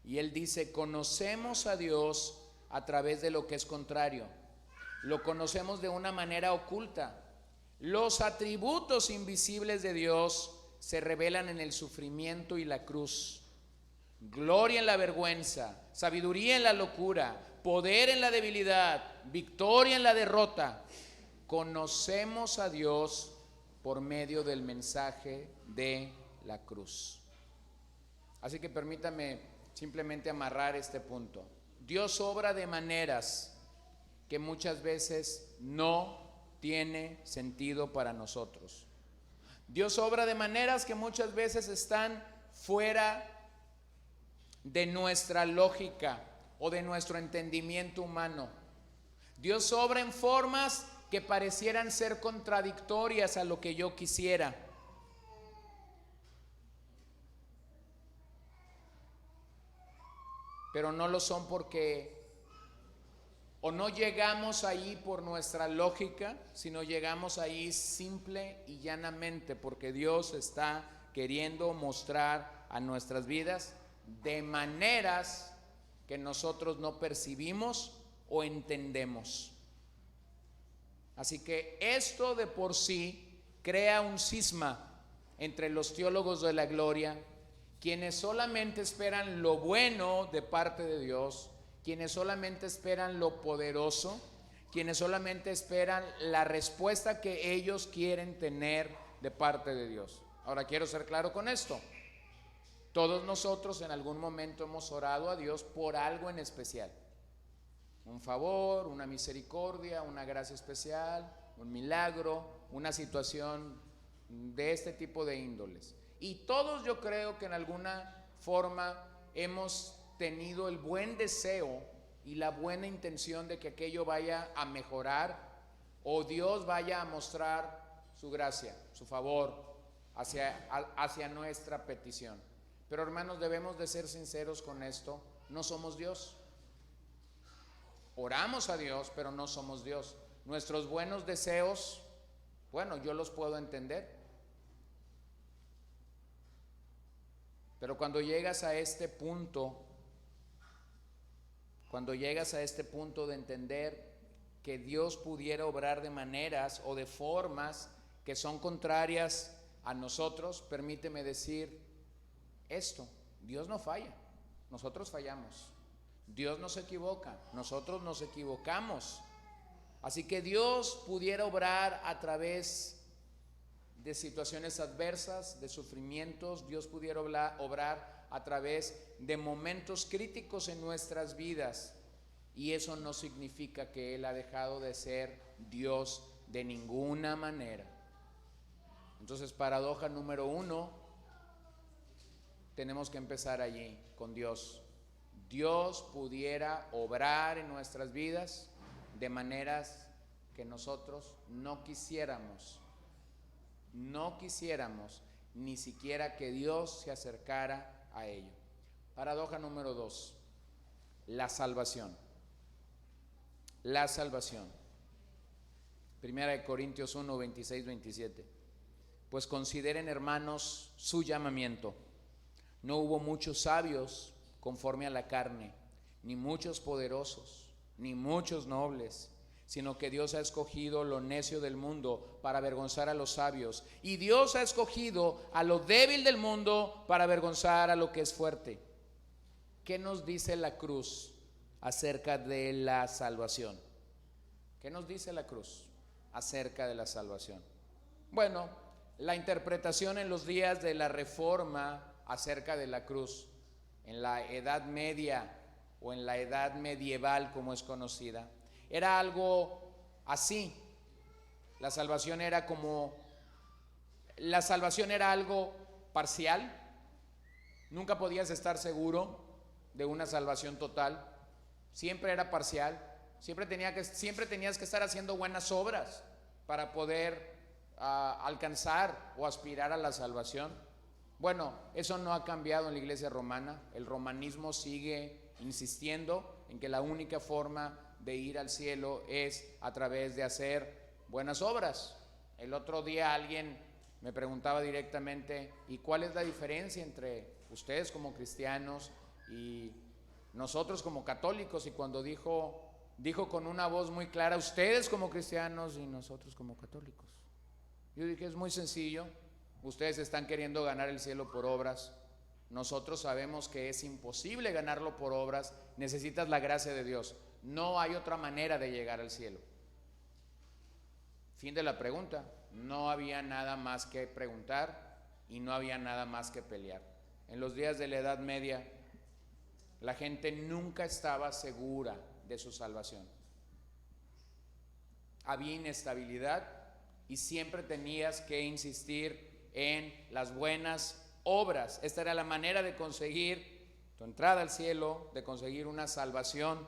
y él dice: conocemos a Dios a través de lo que es contrario, lo conocemos de una manera oculta. Los atributos invisibles de Dios se revelan en el sufrimiento y la cruz. Gloria en la vergüenza, sabiduría en la locura, poder en la debilidad, victoria en la derrota. Conocemos a Dios por medio del mensaje de la cruz. Así que permítame simplemente amarrar este punto. Dios obra de maneras que muchas veces no tiene sentido para nosotros. Dios obra de maneras que muchas veces están fuera de nuestra lógica o de nuestro entendimiento humano. Dios obra en formas que parecieran ser contradictorias a lo que yo quisiera. Pero no lo son porque o no llegamos ahí por nuestra lógica, sino llegamos ahí simple y llanamente porque Dios está queriendo mostrar a nuestras vidas de maneras que nosotros no percibimos o entendemos. Así que esto de por sí crea un cisma entre los teólogos de la gloria, quienes solamente esperan lo bueno de parte de Dios, quienes solamente esperan lo poderoso, quienes solamente esperan la respuesta que ellos quieren tener de parte de Dios. Ahora quiero ser claro con esto. Todos nosotros en algún momento hemos orado a Dios por algo en especial. Un favor, una misericordia, una gracia especial, un milagro, una situación de este tipo de índoles. Y todos yo creo que en alguna forma hemos tenido el buen deseo y la buena intención de que aquello vaya a mejorar o Dios vaya a mostrar su gracia, su favor hacia nuestra petición. Pero hermanos, debemos de ser sinceros con esto, no somos Dios. Oramos a Dios, pero no somos Dios. Nuestros buenos deseos, bueno, yo los puedo entender. Pero cuando llegas a este punto, de entender que Dios pudiera obrar de maneras o de formas que son contrarias a nosotros, permíteme decir esto: Dios no falla, nosotros fallamos. Dios no se equivoca, nosotros nos equivocamos. Así que Dios pudiera obrar a través de situaciones adversas, de sufrimientos. Dios pudiera obrar a través de momentos críticos en nuestras vidas. Y eso no significa que Él ha dejado de ser Dios de ninguna manera. Entonces, paradoja número 1, tenemos que empezar allí, con Dios. Dios pudiera obrar en nuestras vidas de maneras que nosotros no quisiéramos ni siquiera que Dios se acercara a ello. Paradoja número 2, la salvación. La salvación. Primera de Corintios 1, 26, 27. Pues consideren, hermanos, su llamamiento. No hubo muchos sabios conforme a la carne, ni muchos poderosos, ni muchos nobles, sino que Dios ha escogido lo necio del mundo para avergonzar a los sabios, y Dios ha escogido a lo débil del mundo para avergonzar a lo que es fuerte. ¿Qué nos dice la cruz acerca de la salvación? ¿Qué nos dice la cruz acerca de la salvación? Bueno, la interpretación en los días de la Reforma acerca de la cruz, en la Edad Media o en la Edad Medieval como es conocida, era algo así. La salvación era como la salvación era algo parcial. Nunca podías estar seguro de una salvación total. Siempre era parcial. Siempre tenías que estar haciendo buenas obras para poder alcanzar o aspirar a la salvación. Bueno, eso no ha cambiado en la iglesia romana. El romanismo sigue insistiendo en que la única forma de ir al cielo es a través de hacer buenas obras. El otro día alguien me preguntaba directamente, ¿y cuál es la diferencia entre ustedes como cristianos y nosotros como católicos? Y cuando dijo con una voz muy clara, ustedes como cristianos y nosotros como católicos. Yo dije, es muy sencillo. Ustedes están queriendo ganar el cielo por obras. Nosotros sabemos que es imposible ganarlo por obras. Necesitas la gracia de Dios. No hay otra manera de llegar al cielo. Fin de la pregunta. No había nada más que preguntar y no había nada más que pelear. En los días de la Edad Media, la gente nunca estaba segura de su salvación. Había inestabilidad y siempre tenías que insistir en las buenas obras. Esta era la manera de conseguir tu entrada al cielo, de conseguir una salvación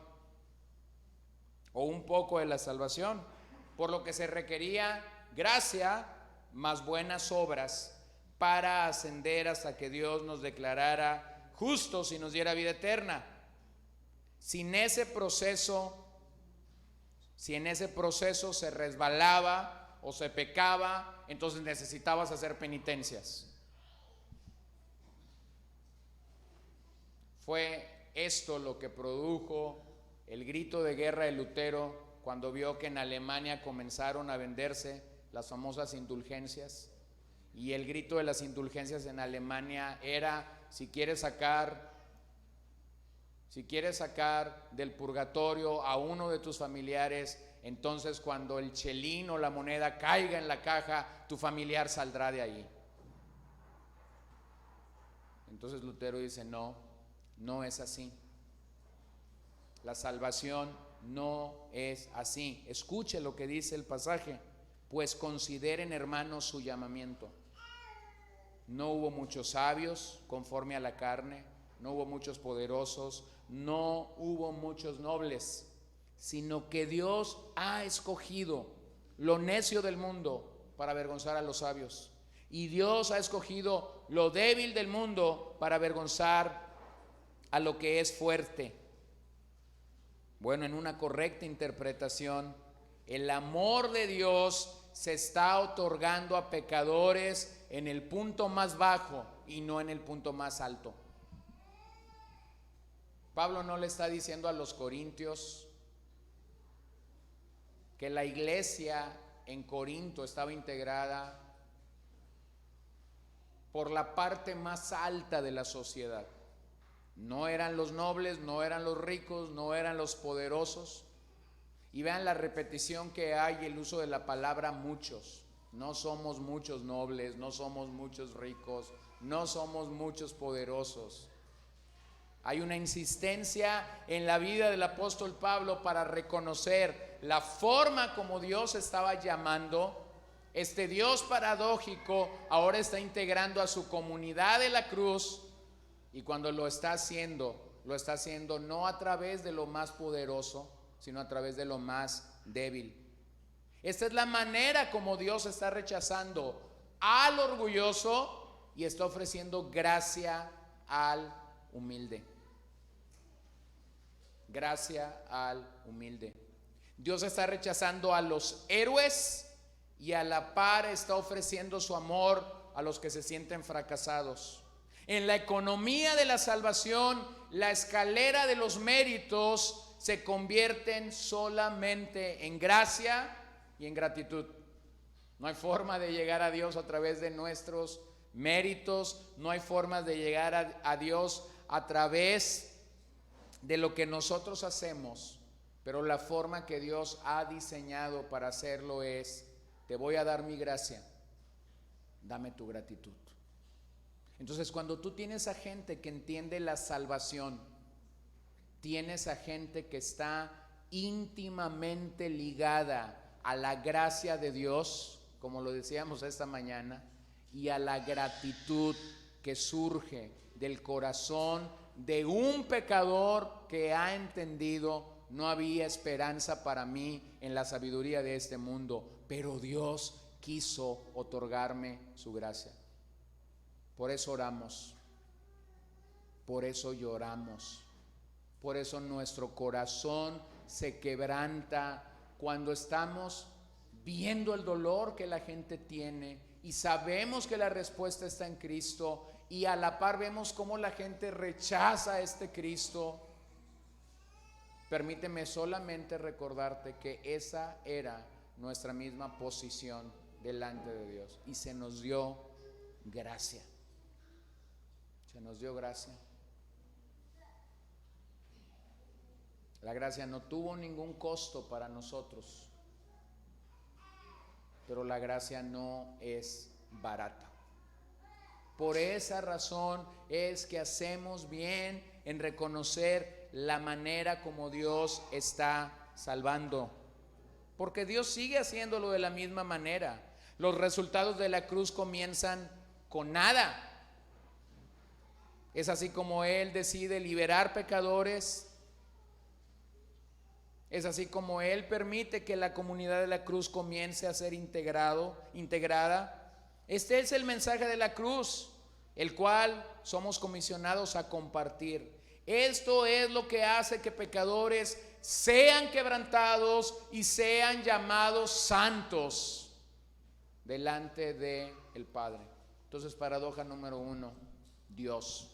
o un poco de la salvación, por lo que se requería gracia más buenas obras para ascender hasta que Dios nos declarara justos y nos diera vida eterna. Si en ese proceso se resbalaba o se pecaba, entonces necesitabas hacer penitencias. Fue esto lo que produjo el grito de guerra de Lutero cuando vio que en Alemania comenzaron a venderse las famosas indulgencias. Y el grito de las indulgencias en Alemania era: si quieres sacar del purgatorio a uno de tus familiares, entonces cuando el chelín o la moneda caiga en la caja, tu familiar saldrá de ahí. Entonces Lutero dice, no es así. La salvación no es así. Escuche lo que dice el pasaje: pues consideren, hermanos, su llamamiento. No hubo muchos sabios conforme a la carne, no hubo muchos poderosos, no hubo muchos nobles, sino que Dios ha escogido lo necio del mundo para avergonzar a los sabios, y Dios ha escogido lo débil del mundo para avergonzar a lo que es fuerte. Bueno, en una correcta interpretación, el amor de Dios se está otorgando a pecadores en el punto más bajo y no en el punto más alto. Pablo no le está diciendo a los corintios que la iglesia en Corinto estaba integrada por la parte más alta de la sociedad. No eran los nobles, no eran los ricos, no eran los poderosos. Y vean la repetición que hay, el uso de la palabra muchos. No somos muchos nobles, no somos muchos ricos, no somos muchos poderosos. Hay una insistencia en la vida del apóstol Pablo para reconocer la forma como Dios estaba llamando. Este Dios paradójico ahora está integrando a su comunidad de la cruz, y cuando lo está haciendo no a través de lo más poderoso, sino a través de lo más débil. Esta es la manera como Dios está rechazando al orgulloso y está ofreciendo gracia al humilde. Gracia al humilde. Dios está rechazando a los héroes y a la par está ofreciendo su amor a los que se sienten fracasados. En la economía de la salvación, la escalera de los méritos se convierten solamente en gracia y en gratitud. No hay forma de llegar a Dios a través de nuestros méritos, no hay forma de llegar a Dios a través de lo que nosotros hacemos, pero la forma que Dios ha diseñado para hacerlo es: te voy a dar mi gracia, dame tu gratitud. Entonces, cuando tú tienes a gente que entiende la salvación, tienes a gente que está íntimamente ligada a la gracia de Dios, como lo decíamos esta mañana, y a la gratitud que surge del corazón de un pecador que ha entendido: no había esperanza para mí en la sabiduría de este mundo, pero Dios quiso otorgarme su gracia. Por eso oramos, por eso lloramos, por eso nuestro corazón se quebranta cuando estamos viendo el dolor que la gente tiene y sabemos que la respuesta está en Cristo, y a la par vemos cómo la gente rechaza a este Cristo. Permíteme solamente recordarte que esa era nuestra misma posición delante de Dios, y se nos dio gracia. Se nos dio gracia. La gracia no tuvo ningún costo para nosotros, pero la gracia no es barata. Por esa razón es que hacemos bien en reconocer la manera como Dios está salvando, porque Dios sigue haciéndolo de la misma manera. Los resultados de la cruz comienzan con nada. Es así como Él decide liberar pecadores. Es así como Él permite que la comunidad de la cruz comience a ser integrada. Este es el mensaje de la cruz, el cual somos comisionados a compartir. Esto es lo que hace que pecadores sean quebrantados y sean llamados santos delante del Padre. Entonces, paradoja número 1, Dios.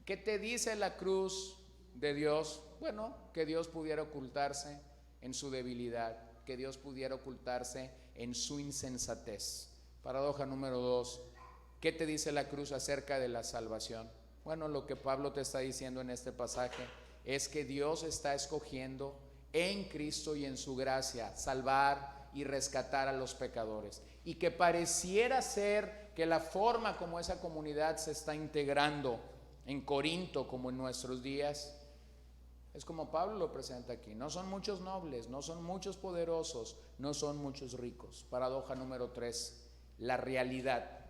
¿Qué te dice la cruz de Dios? Bueno, que Dios pudiera ocultarse en su debilidad, que Dios pudiera ocultarse en su insensatez. Paradoja número 2, ¿qué te dice la cruz acerca de la salvación? Bueno, lo que Pablo te está diciendo en este pasaje es que Dios está escogiendo en Cristo y en su gracia salvar y rescatar a los pecadores, y que pareciera ser que la forma como esa comunidad se está integrando en Corinto como en nuestros días es como Pablo lo presenta aquí: no son muchos nobles, no son muchos poderosos, no son muchos ricos. Paradoja número 3, la realidad.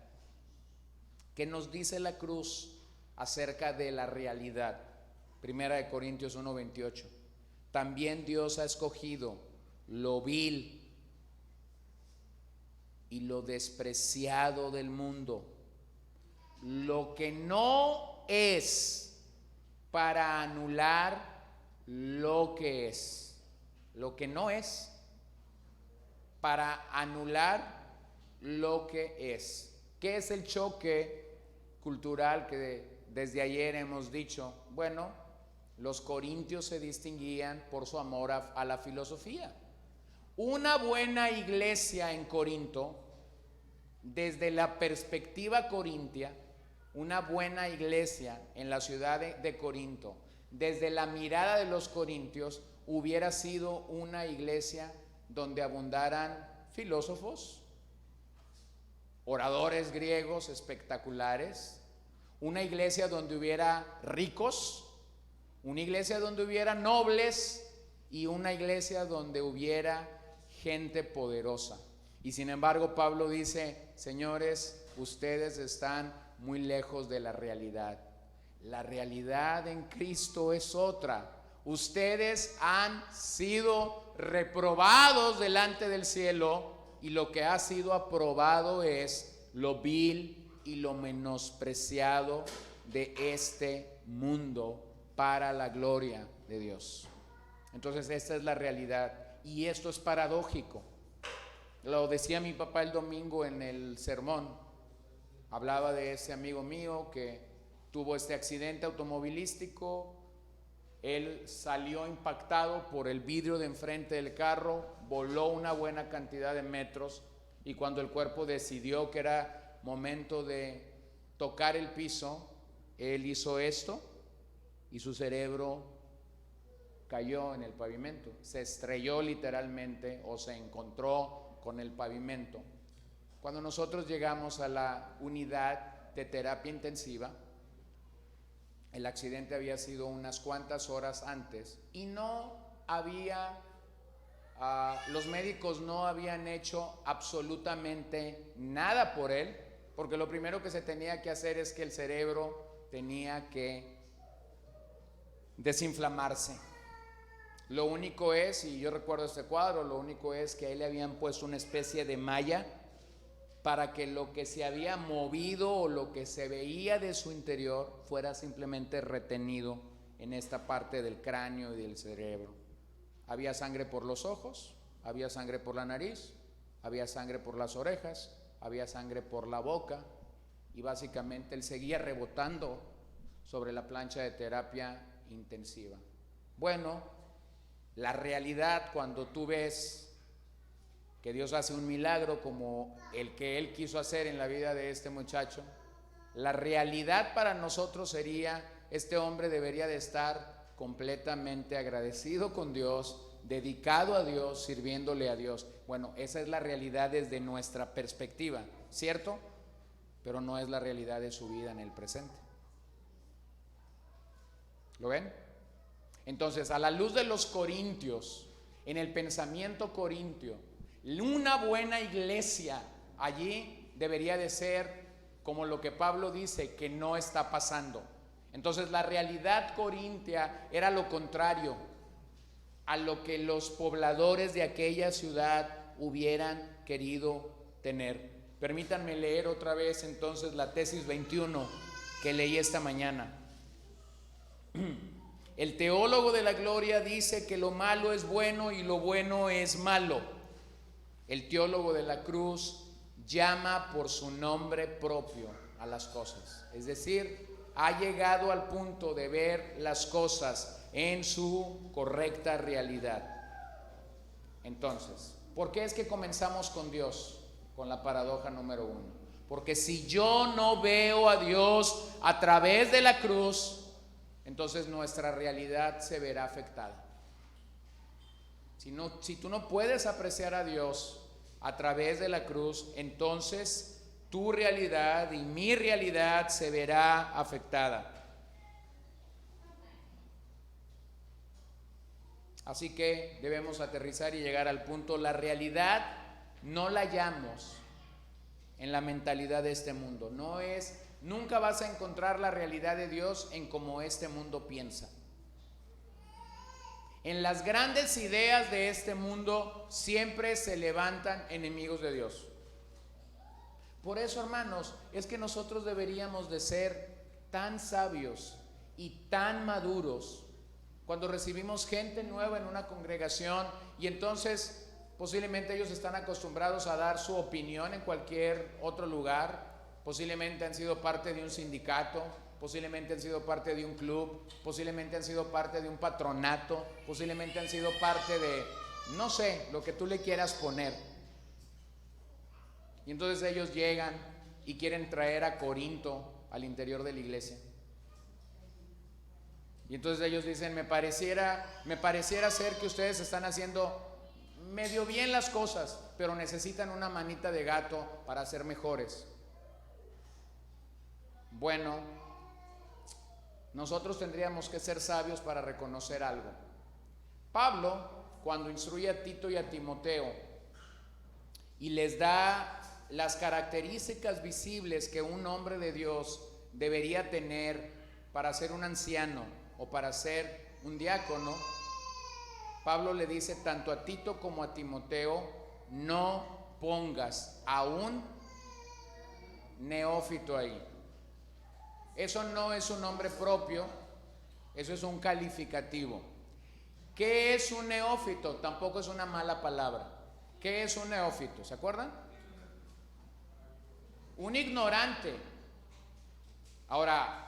¿Qué nos dice la cruz acerca de la realidad? Primera de Corintios 1:28. También Dios ha escogido lo vil y lo despreciado del mundo, lo que no es, para anular lo que es. Lo que no es, para anular lo que es. ¿Qué es el choque cultural que desde ayer hemos dicho? Bueno, los corintios se distinguían por su amor a la filosofía. Una buena iglesia en Corinto, desde la perspectiva corintia, una buena iglesia en la ciudad de Corinto, desde la mirada de los corintios, hubiera sido una iglesia donde abundaran filósofos, oradores griegos espectaculares, una iglesia donde hubiera ricos, una iglesia donde hubiera nobles y una iglesia donde hubiera gente poderosa. Y sin embargo, Pablo dice: señores, ustedes están muy lejos de la realidad. La realidad en Cristo es otra. Ustedes han sido reprobados delante del cielo, y lo que ha sido aprobado es lo vil y lo menospreciado de este mundo para la gloria de Dios. Entonces, esta es la realidad, y esto es paradójico. Lo decía mi papá el domingo en el sermón. Hablaba de ese amigo mío que tuvo este accidente automovilístico. Él salió impactado por el vidrio de enfrente del carro, voló una buena cantidad de metros, y cuando el cuerpo decidió que era momento de tocar el piso, él hizo esto y su cerebro cayó en el pavimento, se estrelló literalmente, o se encontró con el pavimento. Cuando nosotros llegamos a la unidad de terapia intensiva, el accidente había sido unas cuantas horas antes y no había, los médicos no habían hecho absolutamente nada por él, Porque lo primero que se tenía que hacer es que el cerebro tenía que desinflamarse. Lo único es, y yo recuerdo este cuadro, lo único es que ahí le habían puesto una especie de malla para que lo que se había movido o lo que se veía de su interior fuera simplemente retenido en esta parte del cráneo y del cerebro. Había sangre por los ojos, había sangre por la nariz, había sangre por las orejas, había sangre por la boca, y básicamente él seguía rebotando sobre la plancha de terapia intensiva. Bueno, la realidad, cuando tú ves que Dios hace un milagro como el que Él quiso hacer en la vida de este muchacho, la realidad para nosotros sería: este hombre debería de estar completamente agradecido con Dios, dedicado a Dios, sirviéndole a Dios. Bueno, esa es la realidad desde nuestra perspectiva, ¿cierto? Pero no es la realidad de su vida en el presente. ¿Lo ven? Entonces, a la luz de los corintios, en el pensamiento corintio, una buena iglesia allí debería de ser como lo que Pablo dice que no está pasando. Entonces, la realidad corintia era lo contrario a lo que los pobladores de aquella ciudad hubieran querido tener. Permítanme leer otra vez entonces la tesis 21 que leí esta mañana. El teólogo de la gloria dice que lo malo es bueno y lo bueno es malo. El teólogo de la cruz llama por su nombre propio a las cosas. Es decir, ha llegado al punto de ver las cosas en su correcta realidad. Entonces, ¿por qué es que comenzamos con Dios? Con la paradoja número 1. Porque si yo no veo a Dios a través de la cruz, entonces nuestra realidad se verá afectada. Si tú no puedes apreciar a Dios a través de la cruz, entonces tu realidad y mi realidad se verá afectada. Así que debemos aterrizar y llegar al punto: la realidad no la hallamos en la mentalidad de este mundo. Nunca vas a encontrar la realidad de Dios en cómo este mundo piensa. En las grandes ideas de este mundo siempre se levantan enemigos de Dios. Por eso, hermanos, es que nosotros deberíamos de ser tan sabios y tan maduros cuando recibimos gente nueva en una congregación, y entonces posiblemente ellos están acostumbrados a dar su opinión en cualquier otro lugar. Posiblemente han sido parte de un sindicato, posiblemente han sido parte de un club, posiblemente han sido parte de un patronato, posiblemente han sido parte de, no sé, lo que tú le quieras poner. Y entonces ellos llegan y quieren traer a Corinto al interior de la iglesia. Y entonces ellos dicen: me pareciera ser que ustedes están haciendo medio bien las cosas, pero necesitan una manita de gato para ser mejores. Bueno, nosotros tendríamos que ser sabios para reconocer algo. Pablo, cuando instruye a Tito y a Timoteo y les da las características visibles que un hombre de Dios debería tener para ser un anciano o para ser un diácono, Pablo le dice tanto a Tito como a Timoteo: no pongas a un neófito ahí. Eso no es un nombre propio, eso es un calificativo. ¿Qué es un neófito? Tampoco es una mala palabra. ¿Qué es un neófito? ¿Se acuerdan? Un ignorante. Ahora,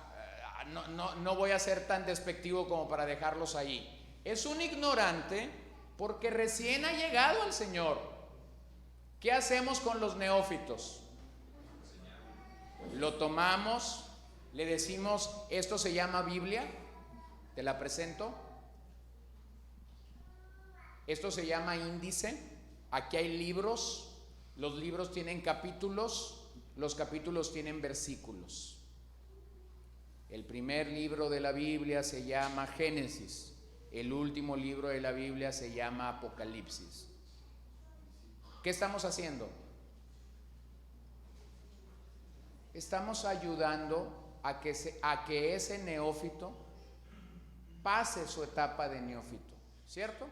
no voy a ser tan despectivo como para dejarlos ahí. Es un ignorante porque recién ha llegado al Señor. ¿Qué hacemos con los neófitos? Lo tomamos, le decimos: esto se llama Biblia, te la presento. Esto se llama índice. Aquí hay libros, los libros tienen capítulos, los capítulos tienen versículos. El primer libro de la Biblia se llama Génesis, el último libro de la Biblia se llama Apocalipsis. ¿Qué estamos haciendo? estamos ayudando a que ese neófito pase su etapa de neófito, ¿cierto?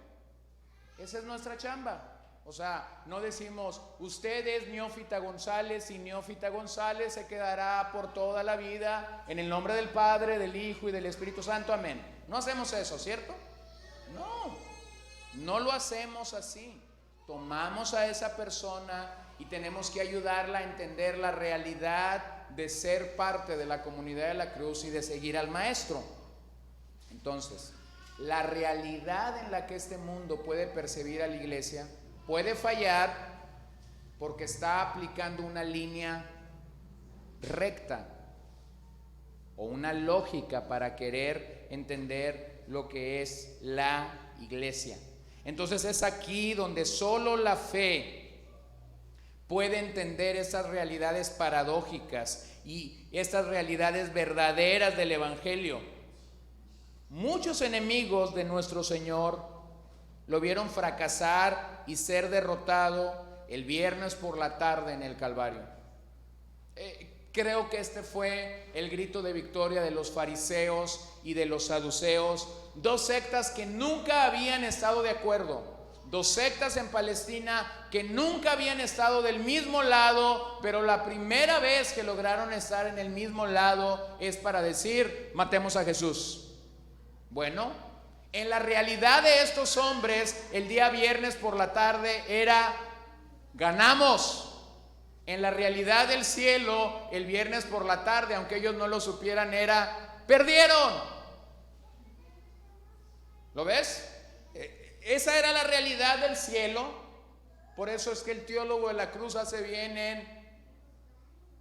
Esa es nuestra chamba. O sea, no decimos, usted es Neófita González y Neófita González se quedará por toda la vida en el nombre del Padre, del Hijo y del Espíritu Santo, amén. No hacemos eso, ¿cierto? No lo hacemos así. Tomamos a esa persona y tenemos que ayudarla a entender la realidad de ser parte de la comunidad de la cruz y de seguir al Maestro. Entonces, la realidad en la que este mundo puede percibir a la iglesia puede fallar porque está aplicando una línea recta o una lógica para querer entender lo que es la iglesia. Entonces es aquí donde solo la fe puede entender esas realidades paradójicas y estas realidades verdaderas del Evangelio. Muchos enemigos de nuestro Señor lo vieron fracasar y ser derrotado el viernes por la tarde en el Calvario. Creo que este fue el grito de victoria de los fariseos y de los saduceos, dos sectas que nunca habían estado de acuerdo, dos sectas en Palestina que nunca habían estado del mismo lado, pero la primera vez que lograron estar en el mismo lado es para decir, matemos a Jesús. Bueno, en la realidad de estos hombres, el día viernes por la tarde era, ganamos. En la realidad del cielo, el viernes por la tarde, aunque ellos no lo supieran, era, perdieron. ¿Lo ves? Esa era la realidad del cielo. Por eso es que el teólogo de la cruz hace bien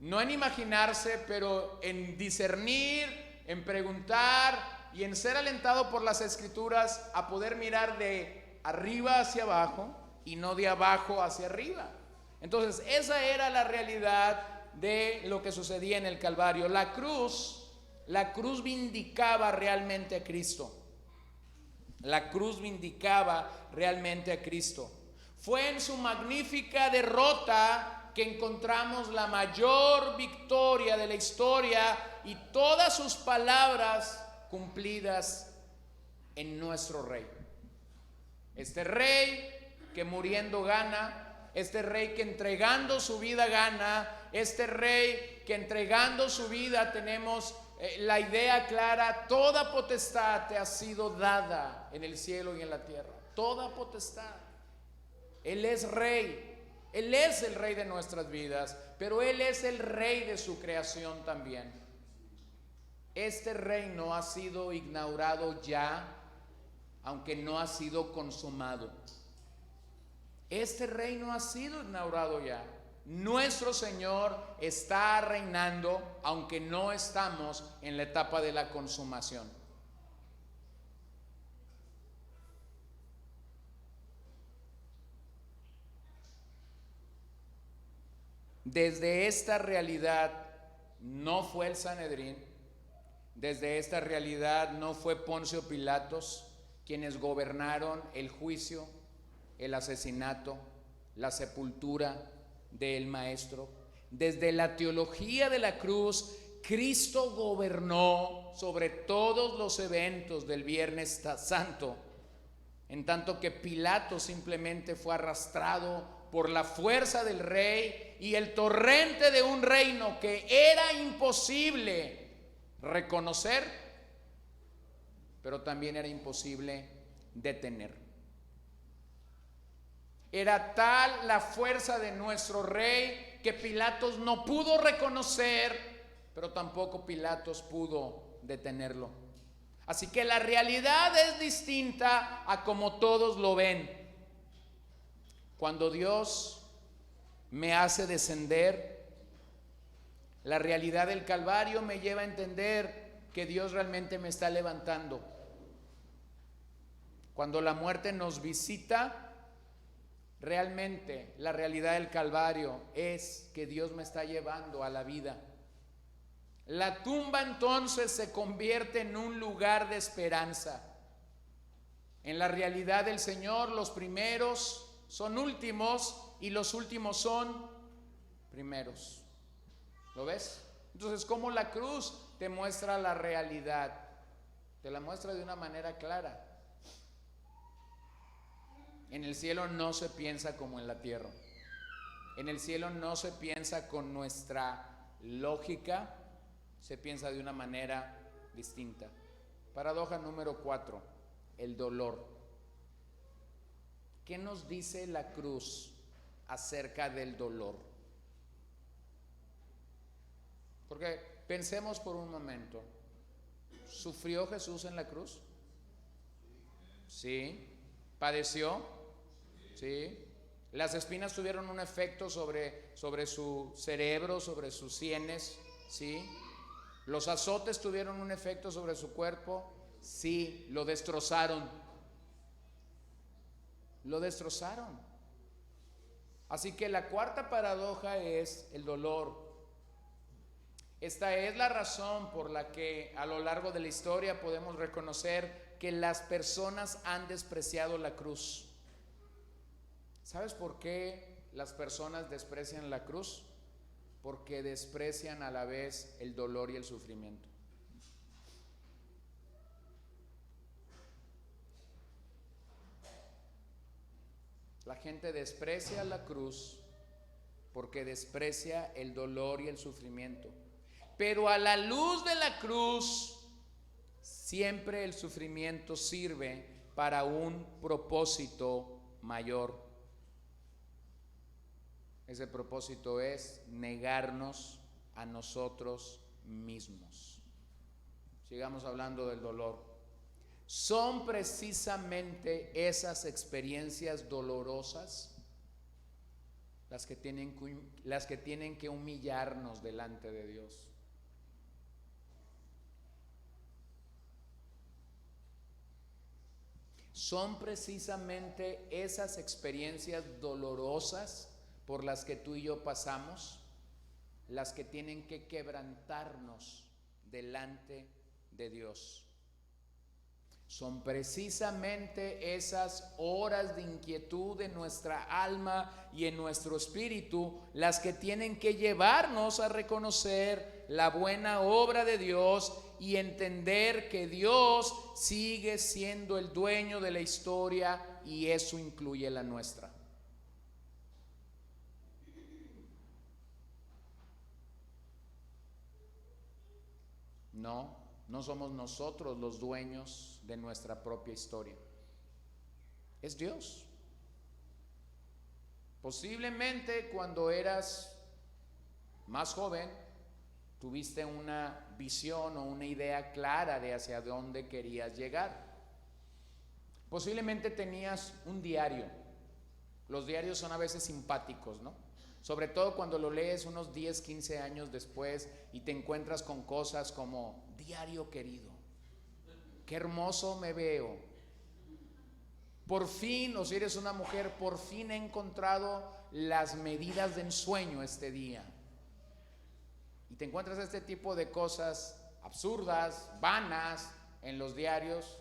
no en imaginarse, pero en discernir, en preguntar y en ser alentado por las Escrituras a poder mirar de arriba hacia abajo y no de abajo hacia arriba. Entonces esa era la realidad de lo que sucedía en el Calvario. La cruz vindicaba realmente a Cristo. La cruz vindicaba realmente a Cristo. Fue en su magnífica derrota que encontramos la mayor victoria de la historia y todas sus palabras cumplidas en nuestro Rey. Este Rey que muriendo gana, este Rey que entregando su vida gana, este Rey que entregando su vida tenemos la idea clara, toda potestad te ha sido dada en el cielo y en la tierra, toda potestad. Él es Rey, Él es el Rey de nuestras vidas, pero Él es el Rey de su creación también. Este reino ha sido inaugurado ya, aunque no ha sido consumado. Este reino ha sido inaugurado ya. Nuestro Señor está reinando, aunque no estamos en la etapa de la consumación. Desde esta realidad no fue el Sanedrín. Desde esta realidad no fue Poncio Pilatos quienes gobernaron el juicio, el asesinato, la sepultura del Maestro. Desde la teología de la cruz, Cristo gobernó sobre todos los eventos del Viernes Santo, en tanto que Pilato simplemente fue arrastrado por la fuerza del rey y el torrente de un reino que era imposible reconocer, pero también era imposible detener. Era tal la fuerza de nuestro rey que Pilatos no pudo reconocer, pero tampoco Pilatos pudo detenerlo. Así que la realidad es distinta a como todos lo ven. Cuando Dios me hace descender, la realidad del Calvario me lleva a entender que Dios realmente me está levantando. Cuando la muerte nos visita, realmente la realidad del Calvario es que Dios me está llevando a la vida. La tumba entonces se convierte en un lugar de esperanza. En la realidad del Señor, los primeros son últimos y los últimos son primeros. ¿Lo ves? Entonces, ¿cómo la cruz te muestra la realidad? Te la muestra de una manera clara. En el cielo no se piensa como en la tierra. En el cielo no se piensa con nuestra lógica, se piensa de una manera distinta. Paradoja número 4, el dolor. ¿Qué nos dice la cruz acerca del dolor? Porque pensemos por un momento, ¿sufrió Jesús en la cruz? Sí. ¿Padeció? Sí. ¿Las espinas tuvieron un efecto sobre su cerebro, sobre sus sienes? Sí. ¿Los azotes tuvieron un efecto sobre su cuerpo? Sí. Lo destrozaron. Lo destrozaron. Así que la cuarta paradoja es el dolor. Esta es la razón por la que a lo largo de la historia podemos reconocer que las personas han despreciado la cruz. ¿Sabes por qué las personas desprecian la cruz? Porque desprecian a la vez el dolor y el sufrimiento. La gente desprecia la cruz porque desprecia el dolor y el sufrimiento. Pero a la luz de la cruz, siempre el sufrimiento sirve para un propósito mayor. Ese propósito es negarnos a nosotros mismos. Sigamos hablando del dolor. Son precisamente esas experiencias dolorosas las que tienen que humillarnos delante de Dios. Son precisamente esas experiencias dolorosas por las que tú y yo pasamos, las que tienen que quebrantarnos delante de Dios. Son precisamente esas horas de inquietud en nuestra alma y en nuestro espíritu las que tienen que llevarnos a reconocer la buena obra de Dios y entender que Dios sigue siendo el dueño de la historia y eso incluye la nuestra. No somos nosotros los dueños de nuestra propia historia. Es Dios. Posiblemente cuando eras más joven, tuviste una visión o una idea clara de hacia dónde querías llegar. Posiblemente tenías un diario. Los diarios son a veces simpáticos, ¿no? Sobre todo cuando lo lees unos 10, 15 años después y te encuentras con cosas como: diario querido, qué hermoso me veo. Por fin, o si eres una mujer, por fin he encontrado las medidas de ensueño este día. Y te encuentras este tipo de cosas absurdas, vanas en los diarios,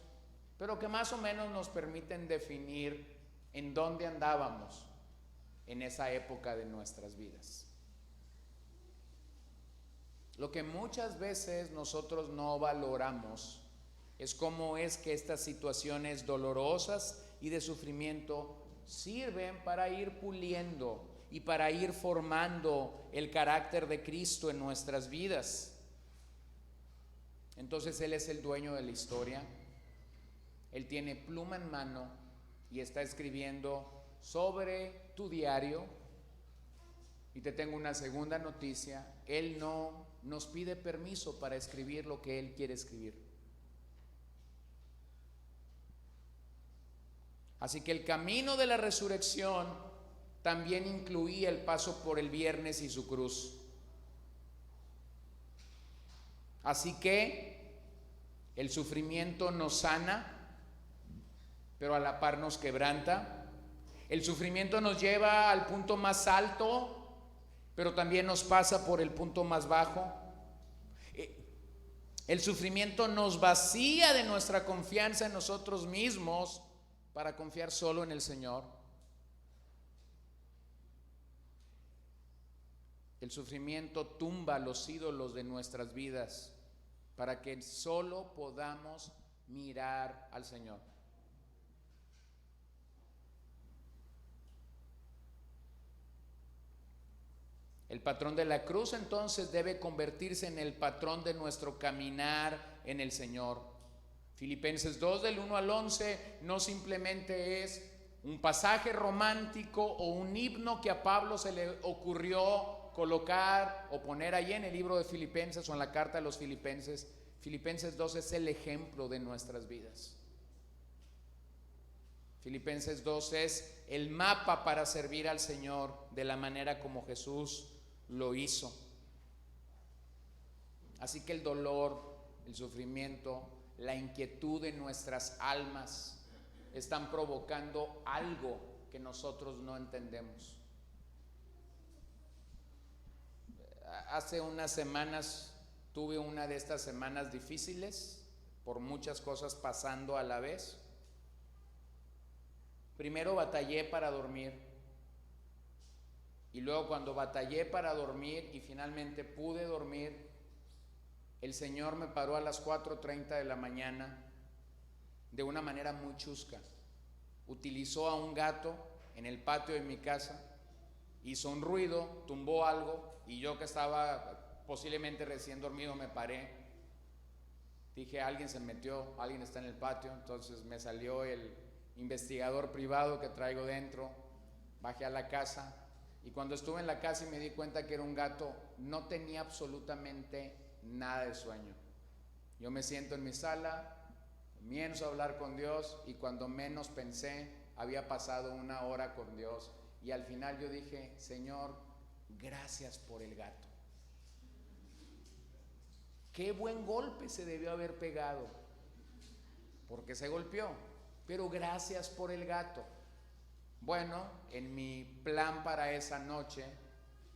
pero que más o menos nos permiten definir en dónde andábamos en esa época de nuestras vidas. Lo que muchas veces nosotros no valoramos es cómo es que estas situaciones dolorosas y de sufrimiento sirven para ir puliendo y para ir formando el carácter de Cristo en nuestras vidas. Entonces Él es el dueño de la historia. Él tiene pluma en mano y está escribiendo sobre tu diario. Y te tengo una segunda noticia: Él no nos pide permiso para escribir lo que Él quiere escribir. Así que el camino de la resurrección también incluía el paso por el viernes y su cruz. Así que el sufrimiento nos sana, pero a la par nos quebranta. El sufrimiento nos lleva al punto más alto, pero también nos pasa por el punto más bajo. El sufrimiento nos vacía de nuestra confianza en nosotros mismos para confiar solo en el Señor. El sufrimiento tumba los ídolos de nuestras vidas para que solo podamos mirar al Señor. El patrón de la cruz entonces debe convertirse en el patrón de nuestro caminar en el Señor. Filipenses 2 del 1 al 11 no simplemente es un pasaje romántico o un himno que a Pablo se le ocurrió colocar o poner ahí en el libro de Filipenses o en la carta de los Filipenses. Filipenses 2 es el ejemplo de nuestras vidas. Filipenses 2 es el mapa para servir al Señor de la manera como Jesús lo hizo. Así que el dolor, el sufrimiento, la inquietud en nuestras almas están provocando algo que nosotros no entendemos. Hace unas semanas tuve una de estas semanas difíciles por muchas cosas pasando a la vez. Primero batallé para dormir. Y luego cuando batallé para dormir y finalmente pude dormir, el Señor me paró a las 4:30 de la mañana de una manera muy chusca. Utilizó a un gato en el patio de mi casa, hizo un ruido, tumbó algo y yo que estaba posiblemente recién dormido me paré. Dije, alguien se metió, alguien está en el patio. Entonces me salió el investigador privado que traigo dentro, bajé a la casa. Y cuando estuve en la casa y me di cuenta que era un gato, no tenía absolutamente nada de sueño. Yo me siento en mi sala, comienzo a hablar con Dios y cuando menos pensé, había pasado 1 hora con Dios. Y al final yo dije, Señor, gracias por el gato. Qué buen golpe se debió haber pegado, porque se golpeó, pero gracias por el gato. Bueno, en mi plan para esa noche,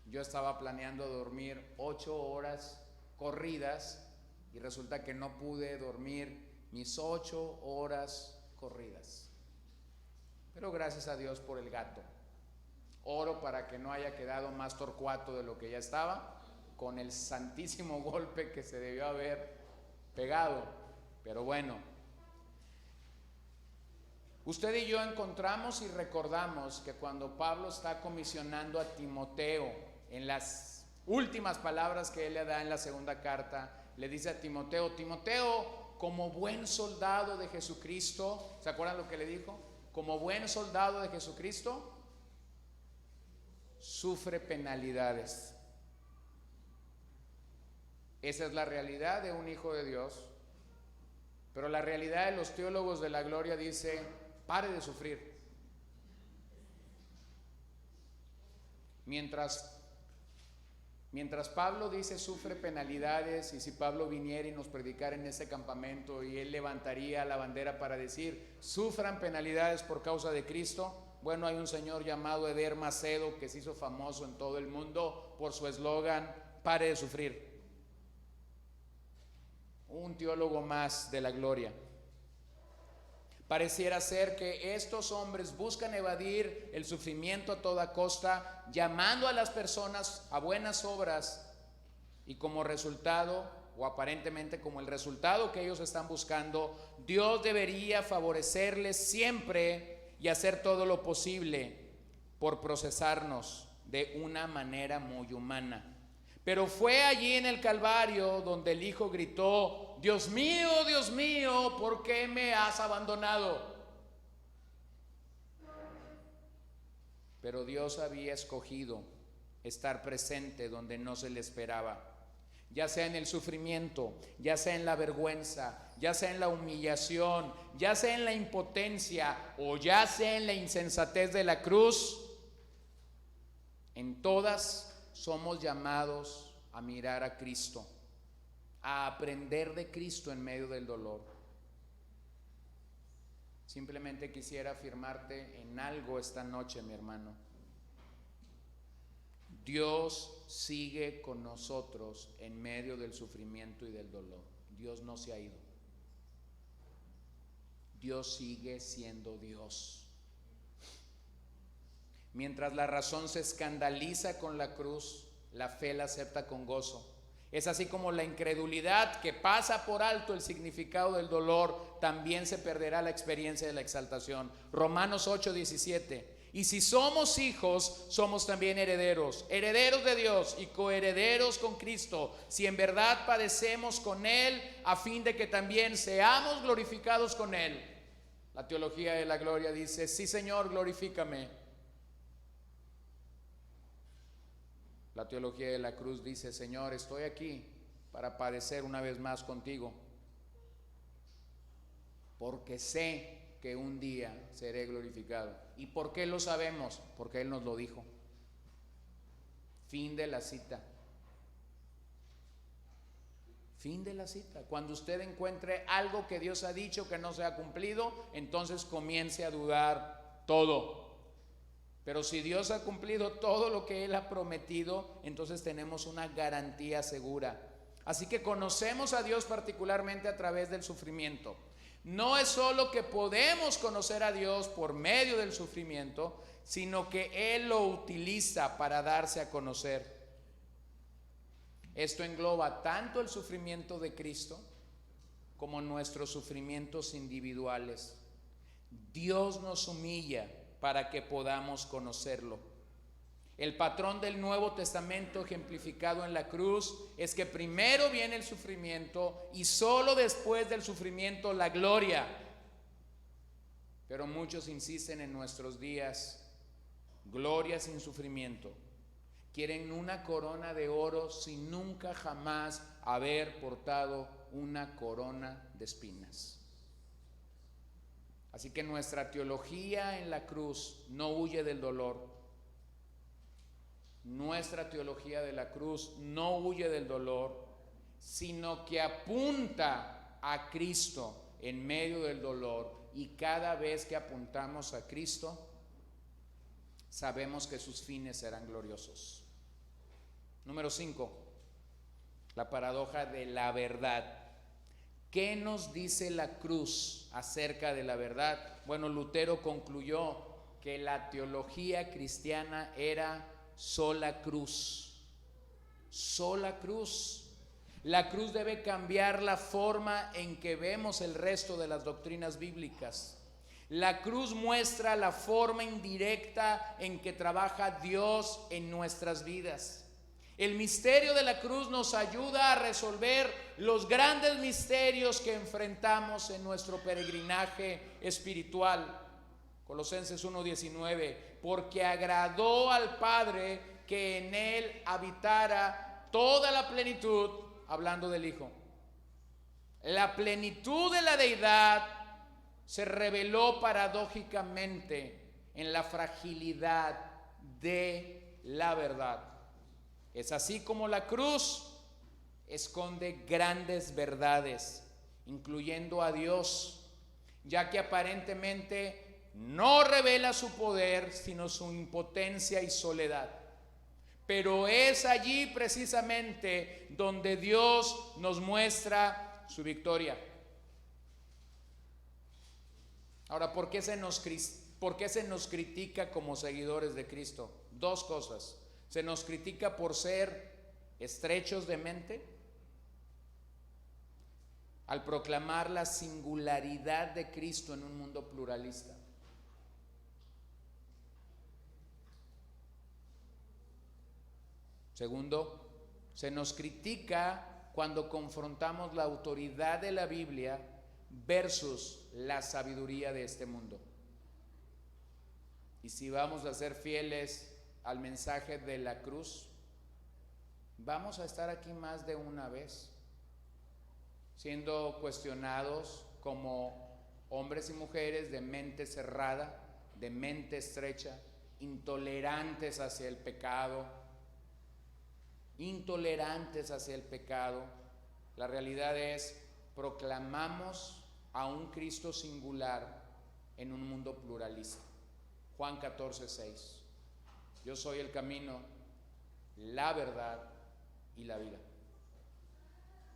yo estaba planeando dormir 8 horas corridas y resulta que no pude dormir mis 8 horas corridas. Pero gracias a Dios por el gato. Oro para que no haya quedado más torcuato de lo que ya estaba, con el santísimo golpe que se debió haber pegado. Pero bueno, usted y yo encontramos y recordamos que cuando Pablo está comisionando a Timoteo, en las últimas palabras que él le da en la segunda carta, le dice a Timoteo, Timoteo, como buen soldado de Jesucristo, ¿se acuerdan lo que le dijo? Como buen soldado de Jesucristo, sufre penalidades. Esa es la realidad de un hijo de Dios, pero la realidad de los teólogos de la gloria dice, pare de sufrir. Mientras Pablo dice sufre penalidades, y si Pablo viniera y nos predicara en ese campamento y él levantaría la bandera para decir sufran penalidades por causa de Cristo, bueno, hay un señor llamado Eder Macedo que se hizo famoso en todo el mundo por su eslogan, pare de sufrir. Un teólogo más de la gloria. Pareciera ser que estos hombres buscan evadir el sufrimiento a toda costa, llamando a las personas a buenas obras, y como resultado, o aparentemente como el resultado que ellos están buscando, Dios debería favorecerles siempre y hacer todo lo posible por procesarnos de una manera muy humana. Pero fue allí en el Calvario donde el Hijo gritó, Dios mío, ¿por qué me has abandonado? Pero Dios había escogido estar presente donde no se le esperaba, ya sea en el sufrimiento, ya sea en la vergüenza, ya sea en la humillación, ya sea en la impotencia o ya sea en la insensatez de la cruz. En todas somos llamados a mirar a Cristo, a aprender de Cristo en medio del dolor. Simplemente quisiera afirmarte en algo esta noche, mi hermano. Dios sigue con nosotros en medio del sufrimiento y del dolor. Dios no se ha ido. Dios sigue siendo Dios. Mientras la razón se escandaliza con la cruz, la fe la acepta con gozo. Es así como la incredulidad, que pasa por alto el significado del dolor, también se perderá la experiencia de la exaltación. Romanos 8:17. Y si somos hijos, somos también herederos, herederos de Dios y coherederos con Cristo, si en verdad padecemos con Él, a fin de que también seamos glorificados con Él. La teología de la gloria dice: sí, Señor, glorifícame. La teología de la cruz dice: Señor, estoy aquí para padecer una vez más contigo, porque sé que un día seré glorificado. ¿Y por qué lo sabemos? Porque Él nos lo dijo. Fin de la cita. Fin de la cita. Cuando usted encuentre algo que Dios ha dicho que no se ha cumplido, entonces comience a dudar todo. Pero si Dios ha cumplido todo lo que Él ha prometido, entonces tenemos una garantía segura. Así que conocemos a Dios particularmente a través del sufrimiento. No es solo que podemos conocer a Dios por medio del sufrimiento, sino que Él lo utiliza para darse a conocer. Esto engloba tanto el sufrimiento de Cristo como nuestros sufrimientos individuales. Dios nos humilla para que podamos conocerlo. El patrón del Nuevo Testamento ejemplificado en la cruz es que primero viene el sufrimiento y solo después del sufrimiento la gloria. Pero muchos insisten en nuestros días: gloria sin sufrimiento. Quieren una corona de oro sin nunca jamás haber portado una corona de espinas. Así que nuestra teología en la cruz no huye del dolor. Nuestra teología de la cruz no huye del dolor, sino que apunta a Cristo en medio del dolor. Y cada vez que apuntamos a Cristo, sabemos que sus fines serán gloriosos. Número 5, la paradoja de la verdad. ¿Qué nos dice la cruz acerca de la verdad? Bueno, Lutero concluyó que la teología cristiana era sola cruz. Sola cruz. La cruz debe cambiar la forma en que vemos el resto de las doctrinas bíblicas. La cruz muestra la forma indirecta en que trabaja Dios en nuestras vidas. El misterio de la cruz nos ayuda a resolver los grandes misterios que enfrentamos en nuestro peregrinaje espiritual. Colosenses 1:19, porque agradó al Padre que en Él habitara toda la plenitud, hablando del Hijo. La plenitud de la deidad se reveló paradójicamente en la fragilidad de la verdad. Es así como la cruz esconde grandes verdades, incluyendo a Dios, ya que aparentemente no revela su poder, sino su impotencia y soledad. Pero es allí precisamente donde Dios nos muestra su victoria. Ahora, ¿por qué se nos critica como seguidores de Cristo? Dos cosas. Se nos critica por ser estrechos de mente al proclamar la singularidad de Cristo en un mundo pluralista. Segundo, se nos critica cuando confrontamos la autoridad de la Biblia versus la sabiduría de este mundo. Y si vamos a ser fieles al mensaje de la cruz, vamos a estar aquí más de una vez, siendo cuestionados como hombres y mujeres de mente cerrada, de mente estrecha, intolerantes hacia el pecado. La realidad es, proclamamos a un Cristo singular en un mundo pluralista. Juan 14:6. Yo soy el camino, la verdad y la vida.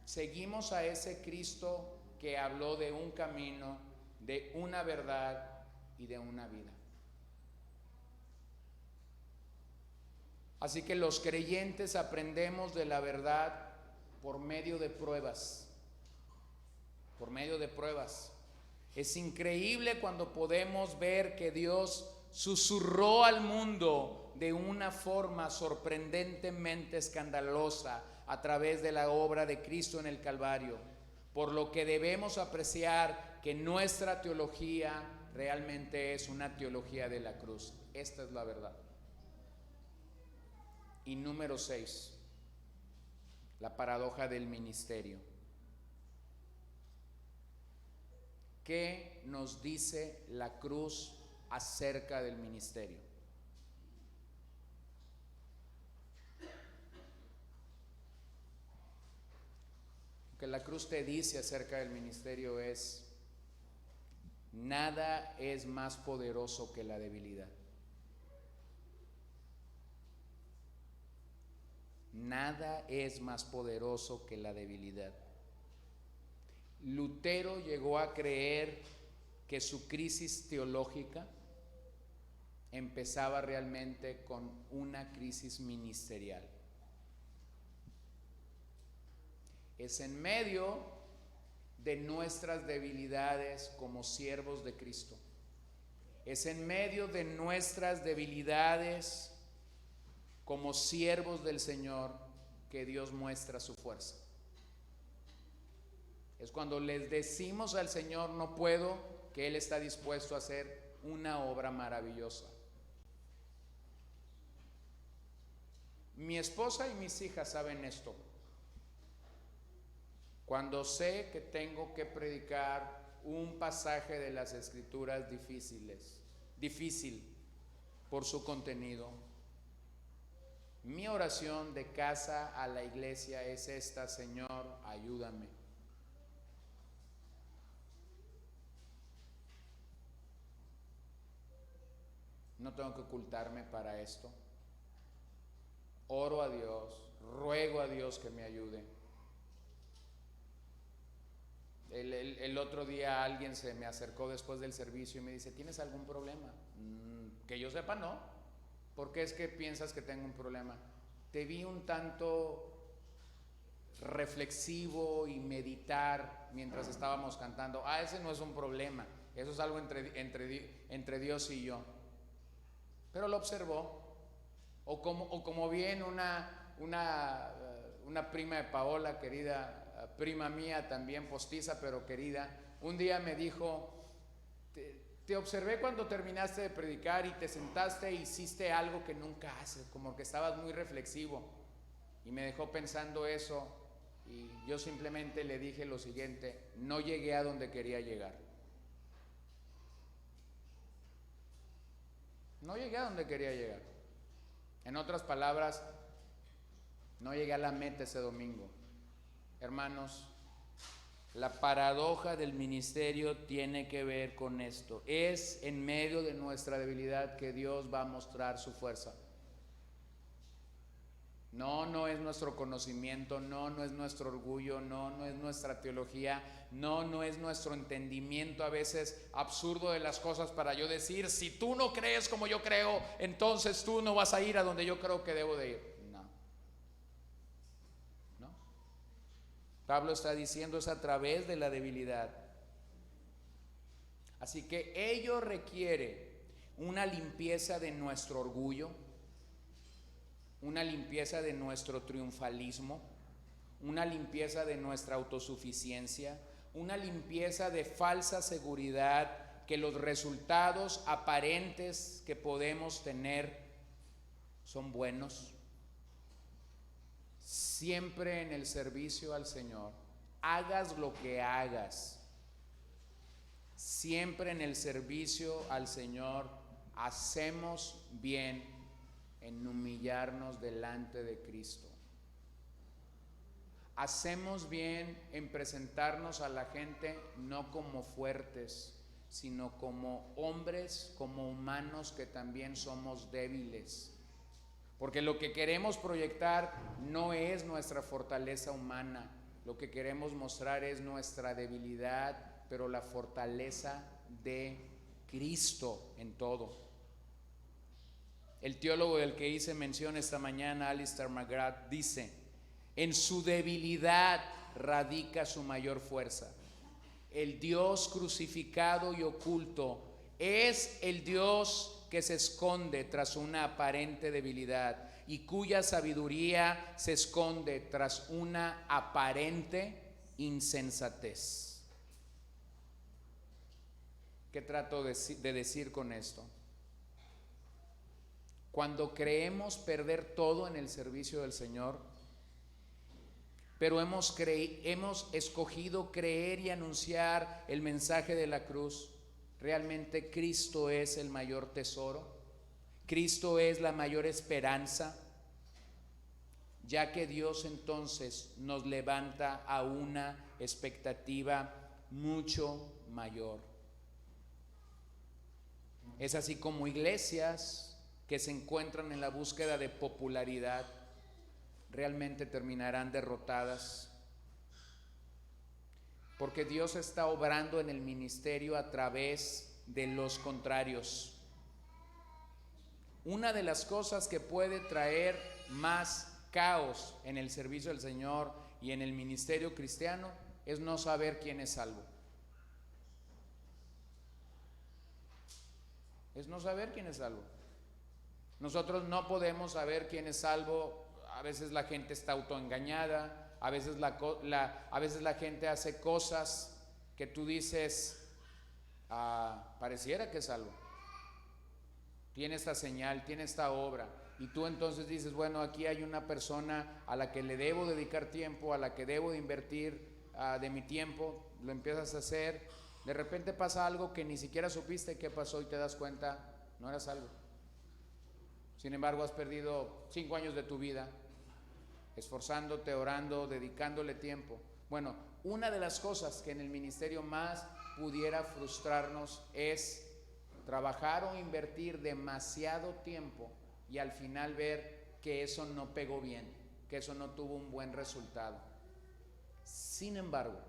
Seguimos a ese Cristo que habló de un camino, de una verdad y de una vida. Así que los creyentes aprendemos de la verdad por medio de pruebas. Por medio de pruebas. Es increíble cuando podemos ver que Dios susurró al mundo de una forma sorprendentemente escandalosa a través de la obra de Cristo en el Calvario, por lo que debemos apreciar que nuestra teología realmente es una teología de la cruz. Esta es la verdad. Y número 6, la paradoja del ministerio. ¿Qué nos dice la cruz acerca del ministerio? Lo que la cruz te dice acerca del ministerio es: nada es más poderoso que la debilidad. Nada es más poderoso que la debilidad. Lutero llegó a creer que su crisis teológica empezaba realmente con una crisis ministerial. Es en medio de nuestras debilidades como siervos de Cristo. Es en medio de nuestras debilidades como siervos del Señor que Dios muestra su fuerza. Es cuando les decimos al Señor no puedo, que Él está dispuesto a hacer una obra maravillosa. Mi esposa y mis hijas saben esto. Cuando sé que tengo que predicar un pasaje de las Escrituras difícil por su contenido, mi oración de casa a la iglesia es esta: Señor, ayúdame. No tengo que ocultarme para esto. Oro a Dios, ruego a Dios que me ayude. El otro día alguien se me acercó después del servicio y me dice: ¿tienes algún problema? Que yo sepa, no. ¿Por qué es que piensas que tengo un problema? Te vi un tanto reflexivo y meditar mientras estábamos cantando. Ese no es un problema, eso es algo entre Dios y yo. Pero lo observó. O como bien una prima de Paola, querida prima mía, también postiza pero querida, un día me dijo: te observé cuando terminaste de predicar y te sentaste e hiciste algo que nunca haces, como que estabas muy reflexivo. Y me dejó pensando eso, y yo simplemente le dije lo siguiente: no llegué a donde quería llegar. No llegué a donde quería llegar. En otras palabras, no llegué a la meta ese domingo. Hermanos, la paradoja del ministerio tiene que ver con esto. Es en medio de nuestra debilidad que Dios va a mostrar su fuerza. No es nuestro conocimiento, no es nuestro orgullo, no es nuestra teología, no es nuestro entendimiento a veces absurdo de las cosas para yo decir: si tú no crees como yo creo, entonces tú no vas a ir a donde yo creo que debo de ir. No. Pablo está diciendo es a través de la debilidad. Así que ello requiere una limpieza de nuestro orgullo, una limpieza de nuestro triunfalismo, una limpieza de nuestra autosuficiencia, una limpieza de falsa seguridad que los resultados aparentes que podemos tener son buenos. Siempre en el servicio al Señor, hagas lo que hagas, siempre en el servicio al Señor hacemos bien en humillarnos delante de Cristo. Hacemos bien en presentarnos a la gente no como fuertes, sino como hombres, como humanos que también somos débiles. Porque lo que queremos proyectar no es nuestra fortaleza humana, lo que queremos mostrar es nuestra debilidad, pero la fortaleza de Cristo en todo. El teólogo del que hice mención esta mañana, Alistair McGrath, dice: en su debilidad radica su mayor fuerza. El Dios crucificado y oculto es el Dios que se esconde tras una aparente debilidad y cuya sabiduría se esconde tras una aparente insensatez. ¿Qué trato de decir con esto? Cuando creemos perder todo en el servicio del Señor, pero hemos escogido creer y anunciar el mensaje de la cruz, ¿realmente Cristo es el mayor tesoro? ¿Cristo es la mayor esperanza? Ya que Dios entonces nos levanta a una expectativa mucho mayor. Es así como iglesias que se encuentran en la búsqueda de popularidad realmente terminarán derrotadas, porque Dios está obrando en el ministerio a través de los contrarios. Una de las cosas que puede traer más caos en el servicio del Señor y en el ministerio cristiano es no saber quién es salvo. Es no saber quién es salvo. Nosotros no podemos saber quién es salvo. A veces la gente está autoengañada, a veces la gente hace cosas que tú dices, pareciera que es salvo. Tiene esta señal, tiene esta obra, y tú entonces dices, bueno, aquí hay una persona a la que le debo dedicar tiempo, a la que debo de invertir de mi tiempo, lo empiezas a hacer, de repente pasa algo que ni siquiera supiste qué pasó y te das cuenta, no era salvo. Sin embargo, has perdido 5 años de tu vida esforzándote, orando, dedicándole tiempo. Bueno, una de las cosas que en el ministerio más pudiera frustrarnos es trabajar o invertir demasiado tiempo y al final ver que eso no pegó bien, que eso no tuvo un buen resultado. Sin embargo,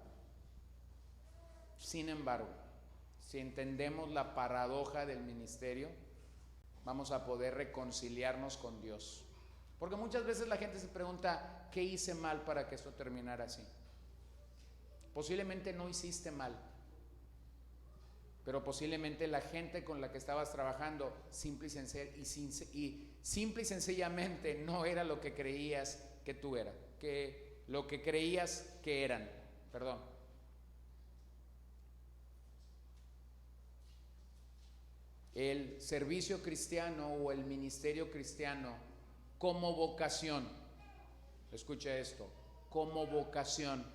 si entendemos la paradoja del ministerio, vamos a poder reconciliarnos con Dios. Porque muchas veces la gente se pregunta, ¿qué hice mal para que esto terminara así? Posiblemente no hiciste mal, pero posiblemente la gente con la que estabas trabajando simple y sencillamente no era lo que creías que tú eras, que lo que creías que eran, perdón. El servicio cristiano o el ministerio cristiano como vocación, escucha esto, como vocación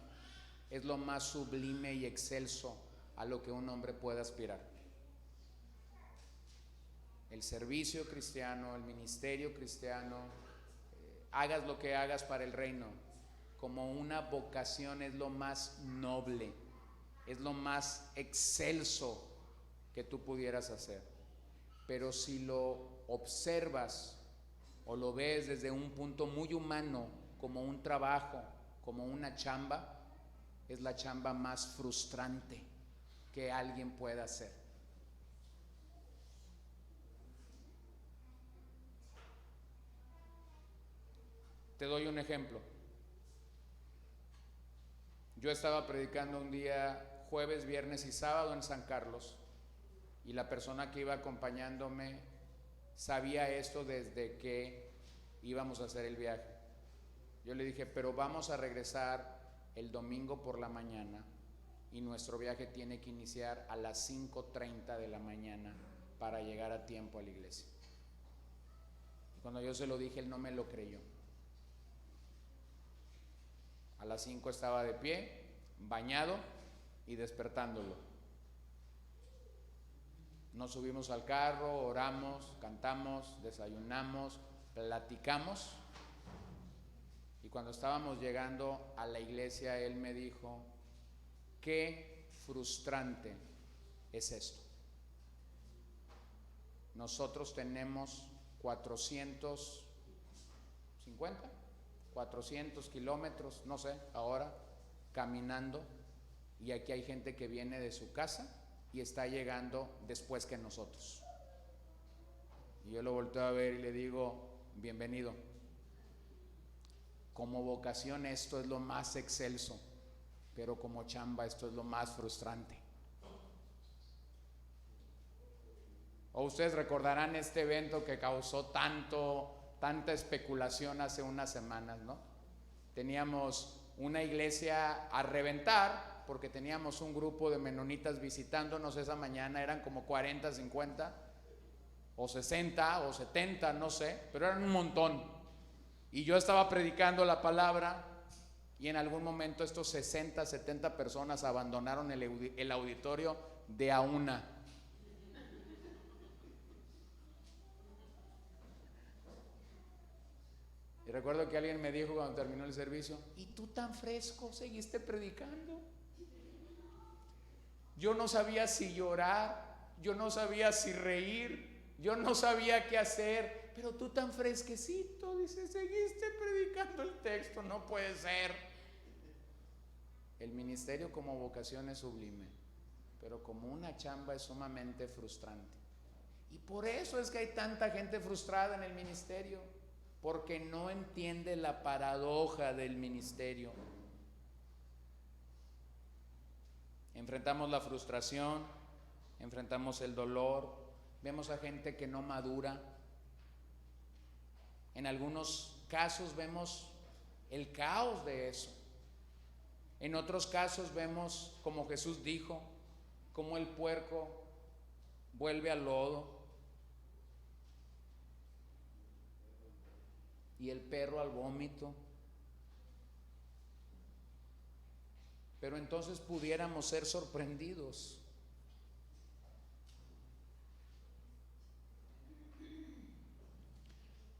es lo más sublime y excelso a lo que un hombre puede aspirar. El servicio cristiano, el ministerio cristiano, hagas lo que hagas para el reino, como una vocación es lo más noble, es lo más excelso que tú pudieras hacer. Pero si lo observas o lo ves desde un punto muy humano, como un trabajo, como una chamba, es la chamba más frustrante que alguien pueda hacer. Te doy un ejemplo. Yo estaba predicando un día, jueves, viernes y sábado en San Carlos, y la persona que iba acompañándome sabía esto desde que íbamos a hacer el viaje. Yo le dije, pero vamos a regresar el domingo por la mañana y nuestro viaje tiene que iniciar a las 5:30 de la mañana para llegar a tiempo a la iglesia. Y cuando yo se lo dije, él no me lo creyó. A las 5 estaba de pie, bañado y despertándolo. Nos subimos al carro, oramos, cantamos, desayunamos, platicamos. Y cuando estábamos llegando a la iglesia, él me dijo, qué frustrante es esto. Nosotros tenemos 400 kilómetros, no sé, ahora, caminando, y aquí hay gente que viene de su casa y está llegando después que nosotros. Y yo lo volteo a ver y le digo, bienvenido. Como vocación esto es lo más excelso, pero como chamba esto es lo más frustrante. O ustedes recordarán este evento que causó tanta especulación hace unas semanas, ¿no? Teníamos una iglesia a reventar porque teníamos un grupo de menonitas visitándonos esa mañana, eran como 40, 50 o 60 o 70, no sé, pero eran un montón. Y yo estaba predicando la palabra y en algún momento estos 60, 70 personas abandonaron el auditorio de a una. Y recuerdo que alguien me dijo cuando terminó el servicio, ¿y tú tan fresco seguiste predicando? Yo no sabía si llorar, yo no sabía si reír, yo no sabía qué hacer, pero tú tan fresquecito, dice, seguiste predicando el texto, no puede ser. El ministerio como vocación es sublime, pero como una chamba es sumamente frustrante. Y por eso es que hay tanta gente frustrada en el ministerio, porque no entiende la paradoja del ministerio. Enfrentamos la frustración, enfrentamos el dolor, vemos a gente que no madura. En algunos casos vemos el caos de eso. En otros casos vemos, como Jesús dijo, cómo el puerco vuelve al lodo y el perro al vómito. Pero entonces pudiéramos ser sorprendidos.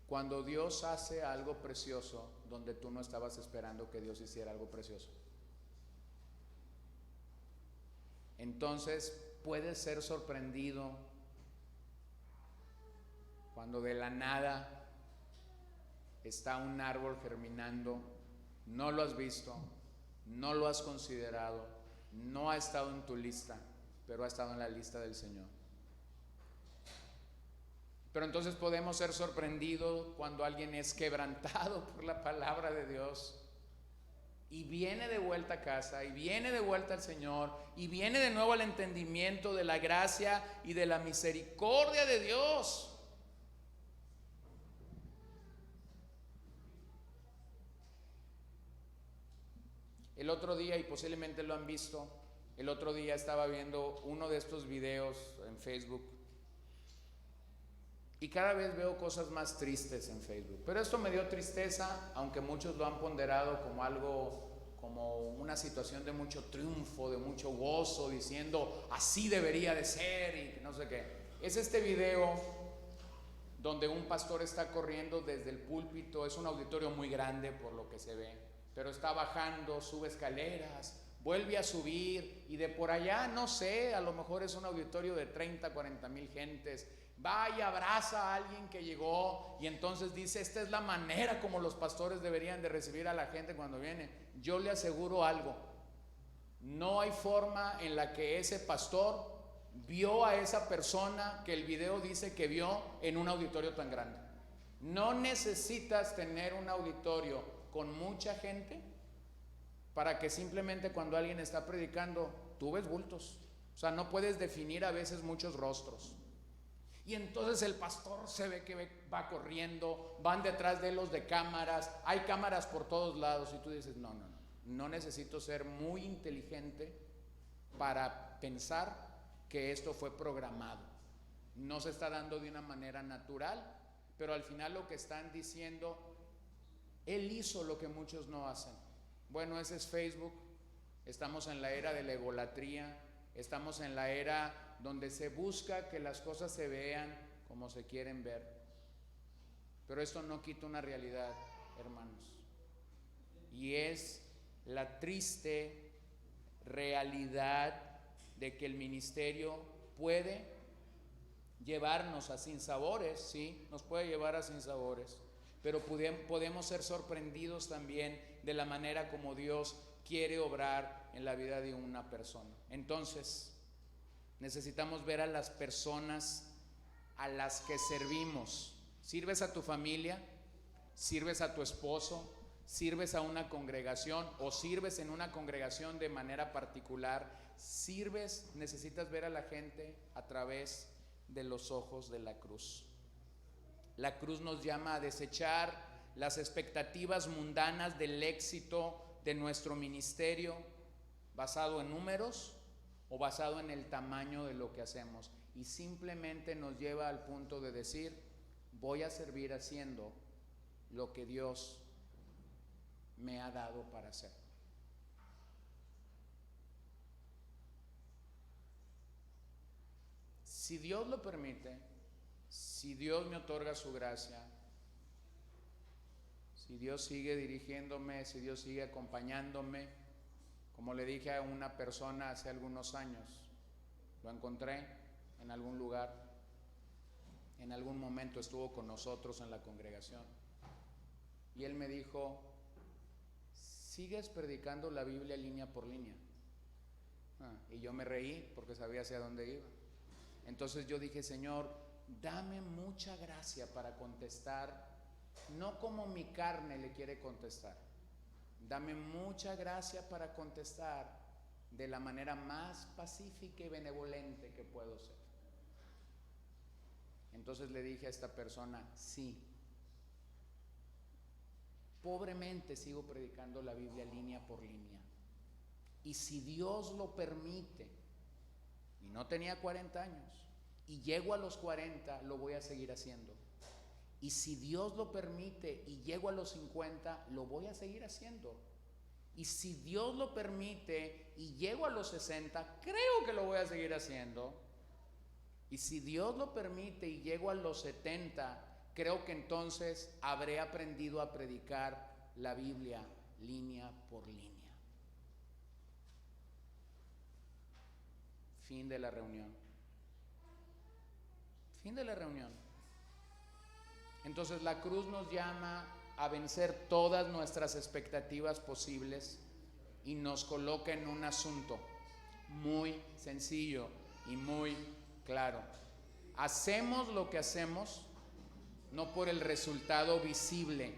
Cuando Dios hace algo precioso donde tú no estabas esperando que Dios hiciera algo precioso. Entonces puedes ser sorprendido cuando de la nada está un árbol germinando, no lo has visto, no lo has considerado, no ha estado en tu lista, pero ha estado en la lista del Señor. Pero entonces podemos ser sorprendidos cuando alguien es quebrantado por la palabra de Dios y viene de vuelta a casa, y viene de vuelta al Señor, y viene de nuevo al entendimiento de la gracia y de la misericordia de Dios. El otro día, y posiblemente lo han visto, el otro día estaba viendo uno de estos videos en Facebook y cada vez veo cosas más tristes en Facebook. Pero esto me dio tristeza, aunque muchos lo han ponderado como algo, como una situación de mucho triunfo, de mucho gozo, diciendo así debería de ser y no sé qué. Es este video donde un pastor está corriendo desde el púlpito, es un auditorio muy grande por lo que se ve, pero está bajando, sube escaleras, vuelve a subir y de por allá, no sé, a lo mejor es un auditorio de 30, 40 mil gentes, va y abraza a alguien que llegó y entonces dice, esta es la manera como los pastores deberían de recibir a la gente cuando viene. Yo le aseguro algo, no hay forma en la que ese pastor vio a esa persona que el video dice que vio en un auditorio tan grande. No necesitas tener un auditorio con mucha gente para que simplemente cuando alguien está predicando tú ves bultos. O sea, no puedes definir a veces muchos rostros. Y entonces el pastor se ve que va corriendo, van detrás de los de cámaras, hay cámaras por todos lados y tú dices, no necesito ser muy inteligente para pensar que esto fue programado. No se está dando de una manera natural, pero al final lo que están diciendo, él hizo lo que muchos no hacen. Bueno, ese es Facebook. Estamos en la era de la egolatría, estamos en la era donde se busca que las cosas se vean como se quieren ver. Pero esto no quita una realidad, hermanos, y es la triste realidad de que el ministerio puede llevarnos a sinsabores, sí, nos puede llevar a sinsabores, pero podemos ser sorprendidos también de la manera como Dios quiere obrar en la vida de una persona. Entonces, necesitamos ver a las personas a las que servimos. ¿Sirves a tu familia? ¿Sirves a tu esposo? ¿Sirves a una congregación o sirves en una congregación de manera particular? ¿Sirves? Necesitas ver a la gente a través de los ojos de la cruz. La cruz nos llama a desechar las expectativas mundanas del éxito de nuestro ministerio, basado en números o basado en el tamaño de lo que hacemos, y simplemente nos lleva al punto de decir: voy a servir haciendo lo que Dios me ha dado para hacer. Si Dios lo permite, si Dios me otorga su gracia, si Dios sigue dirigiéndome, si Dios sigue acompañándome, como le dije a una persona hace algunos años, lo encontré en algún lugar, en algún momento estuvo con nosotros en la congregación, y él me dijo: ¿sigues predicando la Biblia línea por línea? Y yo me reí porque sabía hacia dónde iba. Entonces yo dije: Señor, dame mucha gracia para contestar, no como mi carne le quiere contestar. Dame mucha gracia para contestar de la manera más pacífica y benevolente que puedo ser. Entonces le dije a esta persona: sí, pobremente sigo predicando la Biblia línea por línea. Y si Dios lo permite, y no tenía 40 años, y llego a los 40, lo voy a seguir haciendo. Y si Dios lo permite y llego a los 50, lo voy a seguir haciendo. Y si Dios lo permite y llego a los 60, creo que lo voy a seguir haciendo. Y si Dios lo permite y llego a los 70, creo que entonces habré aprendido a predicar la Biblia línea por línea. Fin de la reunión. Fin de la reunión. Entonces la cruz nos llama a vencer todas nuestras expectativas posibles y nos coloca en un asunto muy sencillo y muy claro. Hacemos lo que hacemos no por el resultado visible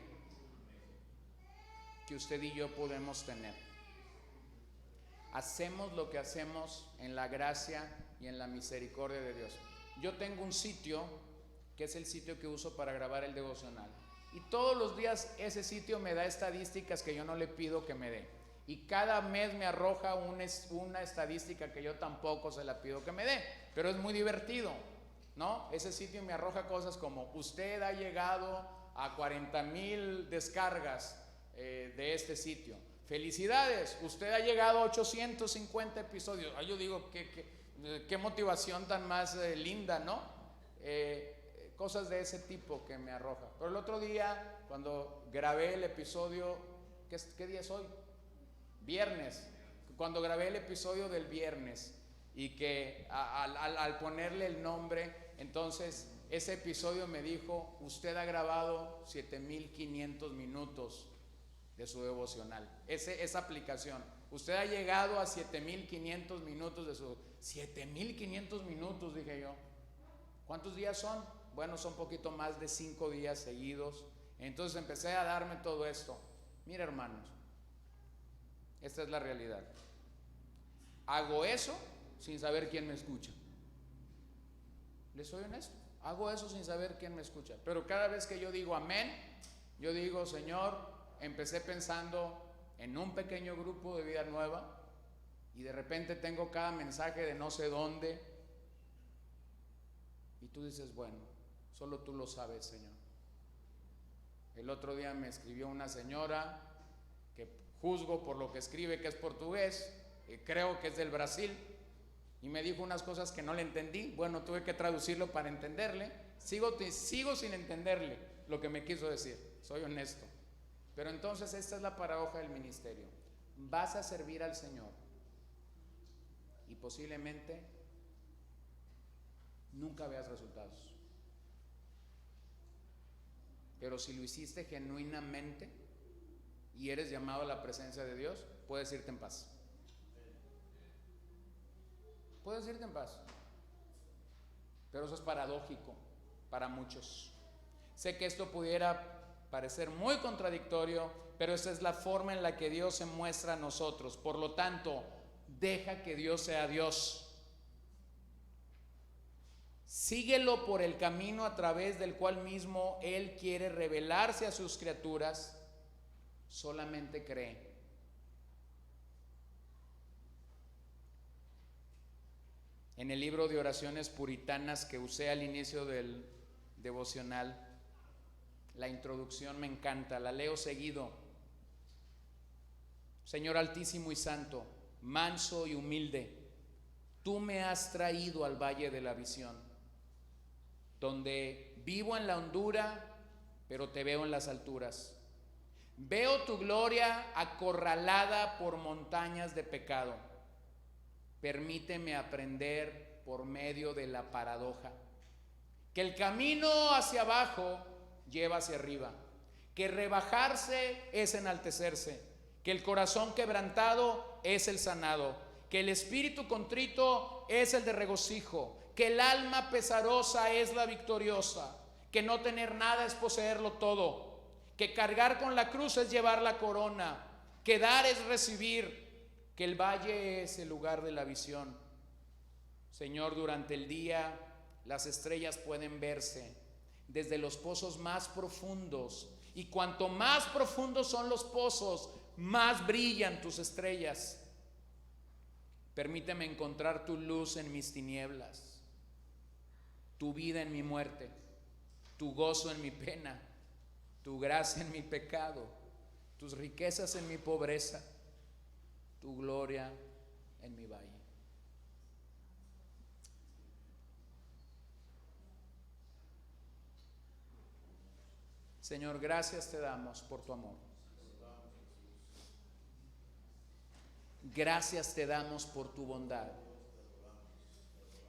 que usted y yo podemos tener. Hacemos lo que hacemos en la gracia y en la misericordia de Dios. Yo tengo un sitio que es el sitio que uso para grabar el devocional, y todos los días ese sitio me da estadísticas que yo no le pido que me dé, y cada mes me arroja una estadística que yo tampoco se la pido que me dé, pero es muy divertido, ¿no? Ese sitio me arroja cosas como: usted ha llegado a 40,000 descargas de este sitio. Felicidades, usted ha llegado a 850 episodios. Yo digo, qué motivación tan más linda, ¿no? Cosas de ese tipo que me arroja. Pero el otro día, cuando grabé el episodio, ¿qué día es hoy? Viernes. Cuando grabé el episodio del viernes, y que al ponerle el nombre, entonces ese episodio me dijo: usted ha grabado 7,500 minutos de su devocional. Esa aplicación, usted ha llegado a 7,500 minutos de su... 7,500 minutos, dije yo. ¿Cuántos días son? Bueno, son poquito más de 5 días seguidos. Entonces empecé a darme todo esto. Mira, hermanos, esta es la realidad. Hago eso sin saber quién me escucha. Les soy honesto, hago eso sin saber quién me escucha. Pero cada vez que yo digo amén, yo digo: Señor, empecé pensando en un pequeño grupo de Vida Nueva, y de repente tengo cada mensaje de no sé dónde, y tú dices: bueno, solo tú lo sabes, Señor. El otro día me escribió una señora que juzgo por lo que escribe que es portugués, creo que es del Brasil, y me dijo unas cosas que no le entendí. Bueno, tuve que traducirlo para entenderle. Sigo sin entenderle lo que me quiso decir, soy honesto. Pero entonces esta es la paradoja del ministerio. Vas a servir al Señor y posiblemente nunca veas resultados. Pero si lo hiciste genuinamente y eres llamado a la presencia de Dios, puedes irte en paz. Puedes irte en paz. Pero eso es paradójico. para muchos. Sé que esto pudiera parecer muy contradictorio, pero esa es la forma en la que Dios se muestra a nosotros. Por lo tanto, deja que Dios sea Dios. Síguelo por el camino a través del cual mismo Él quiere revelarse a sus criaturas. Solamente cree. En el libro de oraciones puritanas que usé al inicio del devocional, la introducción me encanta, la leo seguido. Señor altísimo y santo, manso y humilde, tú me has traído al valle de la visión, donde vivo en la hondura, pero te veo en las alturas. Veo tu gloria acorralada por montañas de pecado. Permíteme aprender por medio de la paradoja que el camino hacia abajo lleva hacia arriba, que rebajarse es enaltecerse, que el corazón quebrantado es el sanado, que el espíritu contrito es el de regocijo, que el alma pesarosa es la victoriosa, que no tener nada es poseerlo todo, que cargar con la cruz es llevar la corona, que dar es recibir, que el valle es el lugar de la visión. Señor, durante el día las estrellas pueden verse desde los pozos más profundos, y cuanto más profundos son los pozos, más brillan tus estrellas. Permíteme encontrar tu luz en mis tinieblas, tu vida en mi muerte, tu gozo en mi pena, tu gracia en mi pecado, tus riquezas en mi pobreza, tu gloria en mi valle. Señor, gracias te damos por tu amor. Gracias te damos por tu bondad.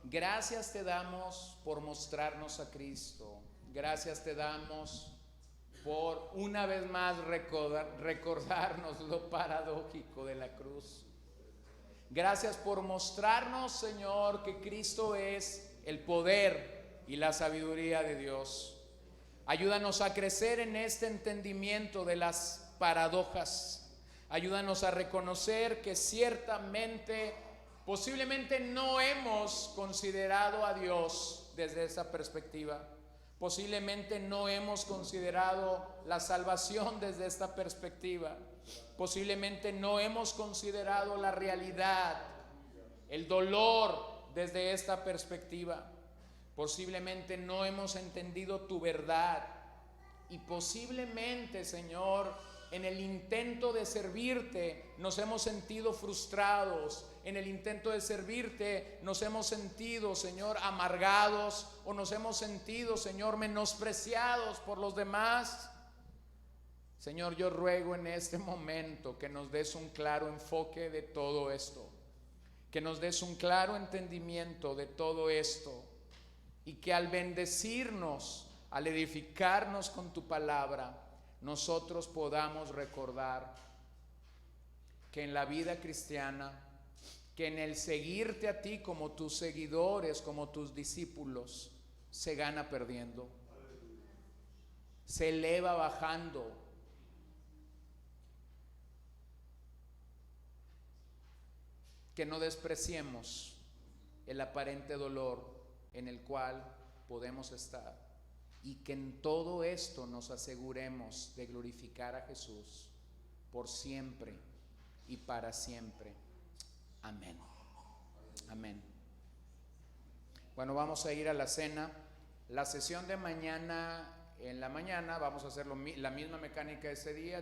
Gracias te damos por mostrarnos a Cristo. Gracias te damos por una vez más recordarnos lo paradójico de la cruz. Gracias por mostrarnos, Señor, que Cristo es el poder y la sabiduría de Dios. Ayúdanos a crecer en este entendimiento de las paradojas. Ayúdanos a reconocer que ciertamente, posiblemente no hemos considerado a Dios desde esa perspectiva. Posiblemente no hemos considerado la salvación desde esta perspectiva. Posiblemente no hemos considerado la realidad, el dolor desde esta perspectiva. Posiblemente no hemos entendido tu verdad. Y posiblemente, Señor, en el intento de servirte nos hemos sentido frustrados. En el intento de servirte nos hemos sentido, Señor, amargados, o nos hemos sentido, Señor, menospreciados por los demás. Señor, yo ruego en este momento que nos des un claro enfoque de todo esto, que nos des un claro entendimiento de todo esto, y que al bendecirnos, al edificarnos con tu palabra, nosotros podamos recordar que en la vida cristiana, que en el seguirte a ti como tus seguidores, como tus discípulos, se gana perdiendo, se eleva bajando. Que no despreciemos el aparente dolor en el cual podemos estar, y que en todo esto nos aseguremos de glorificar a Jesús por siempre y para siempre. Amén. Amén. Bueno, vamos a ir a la cena. La sesión de mañana, en la mañana, vamos a hacer la misma mecánica ese día.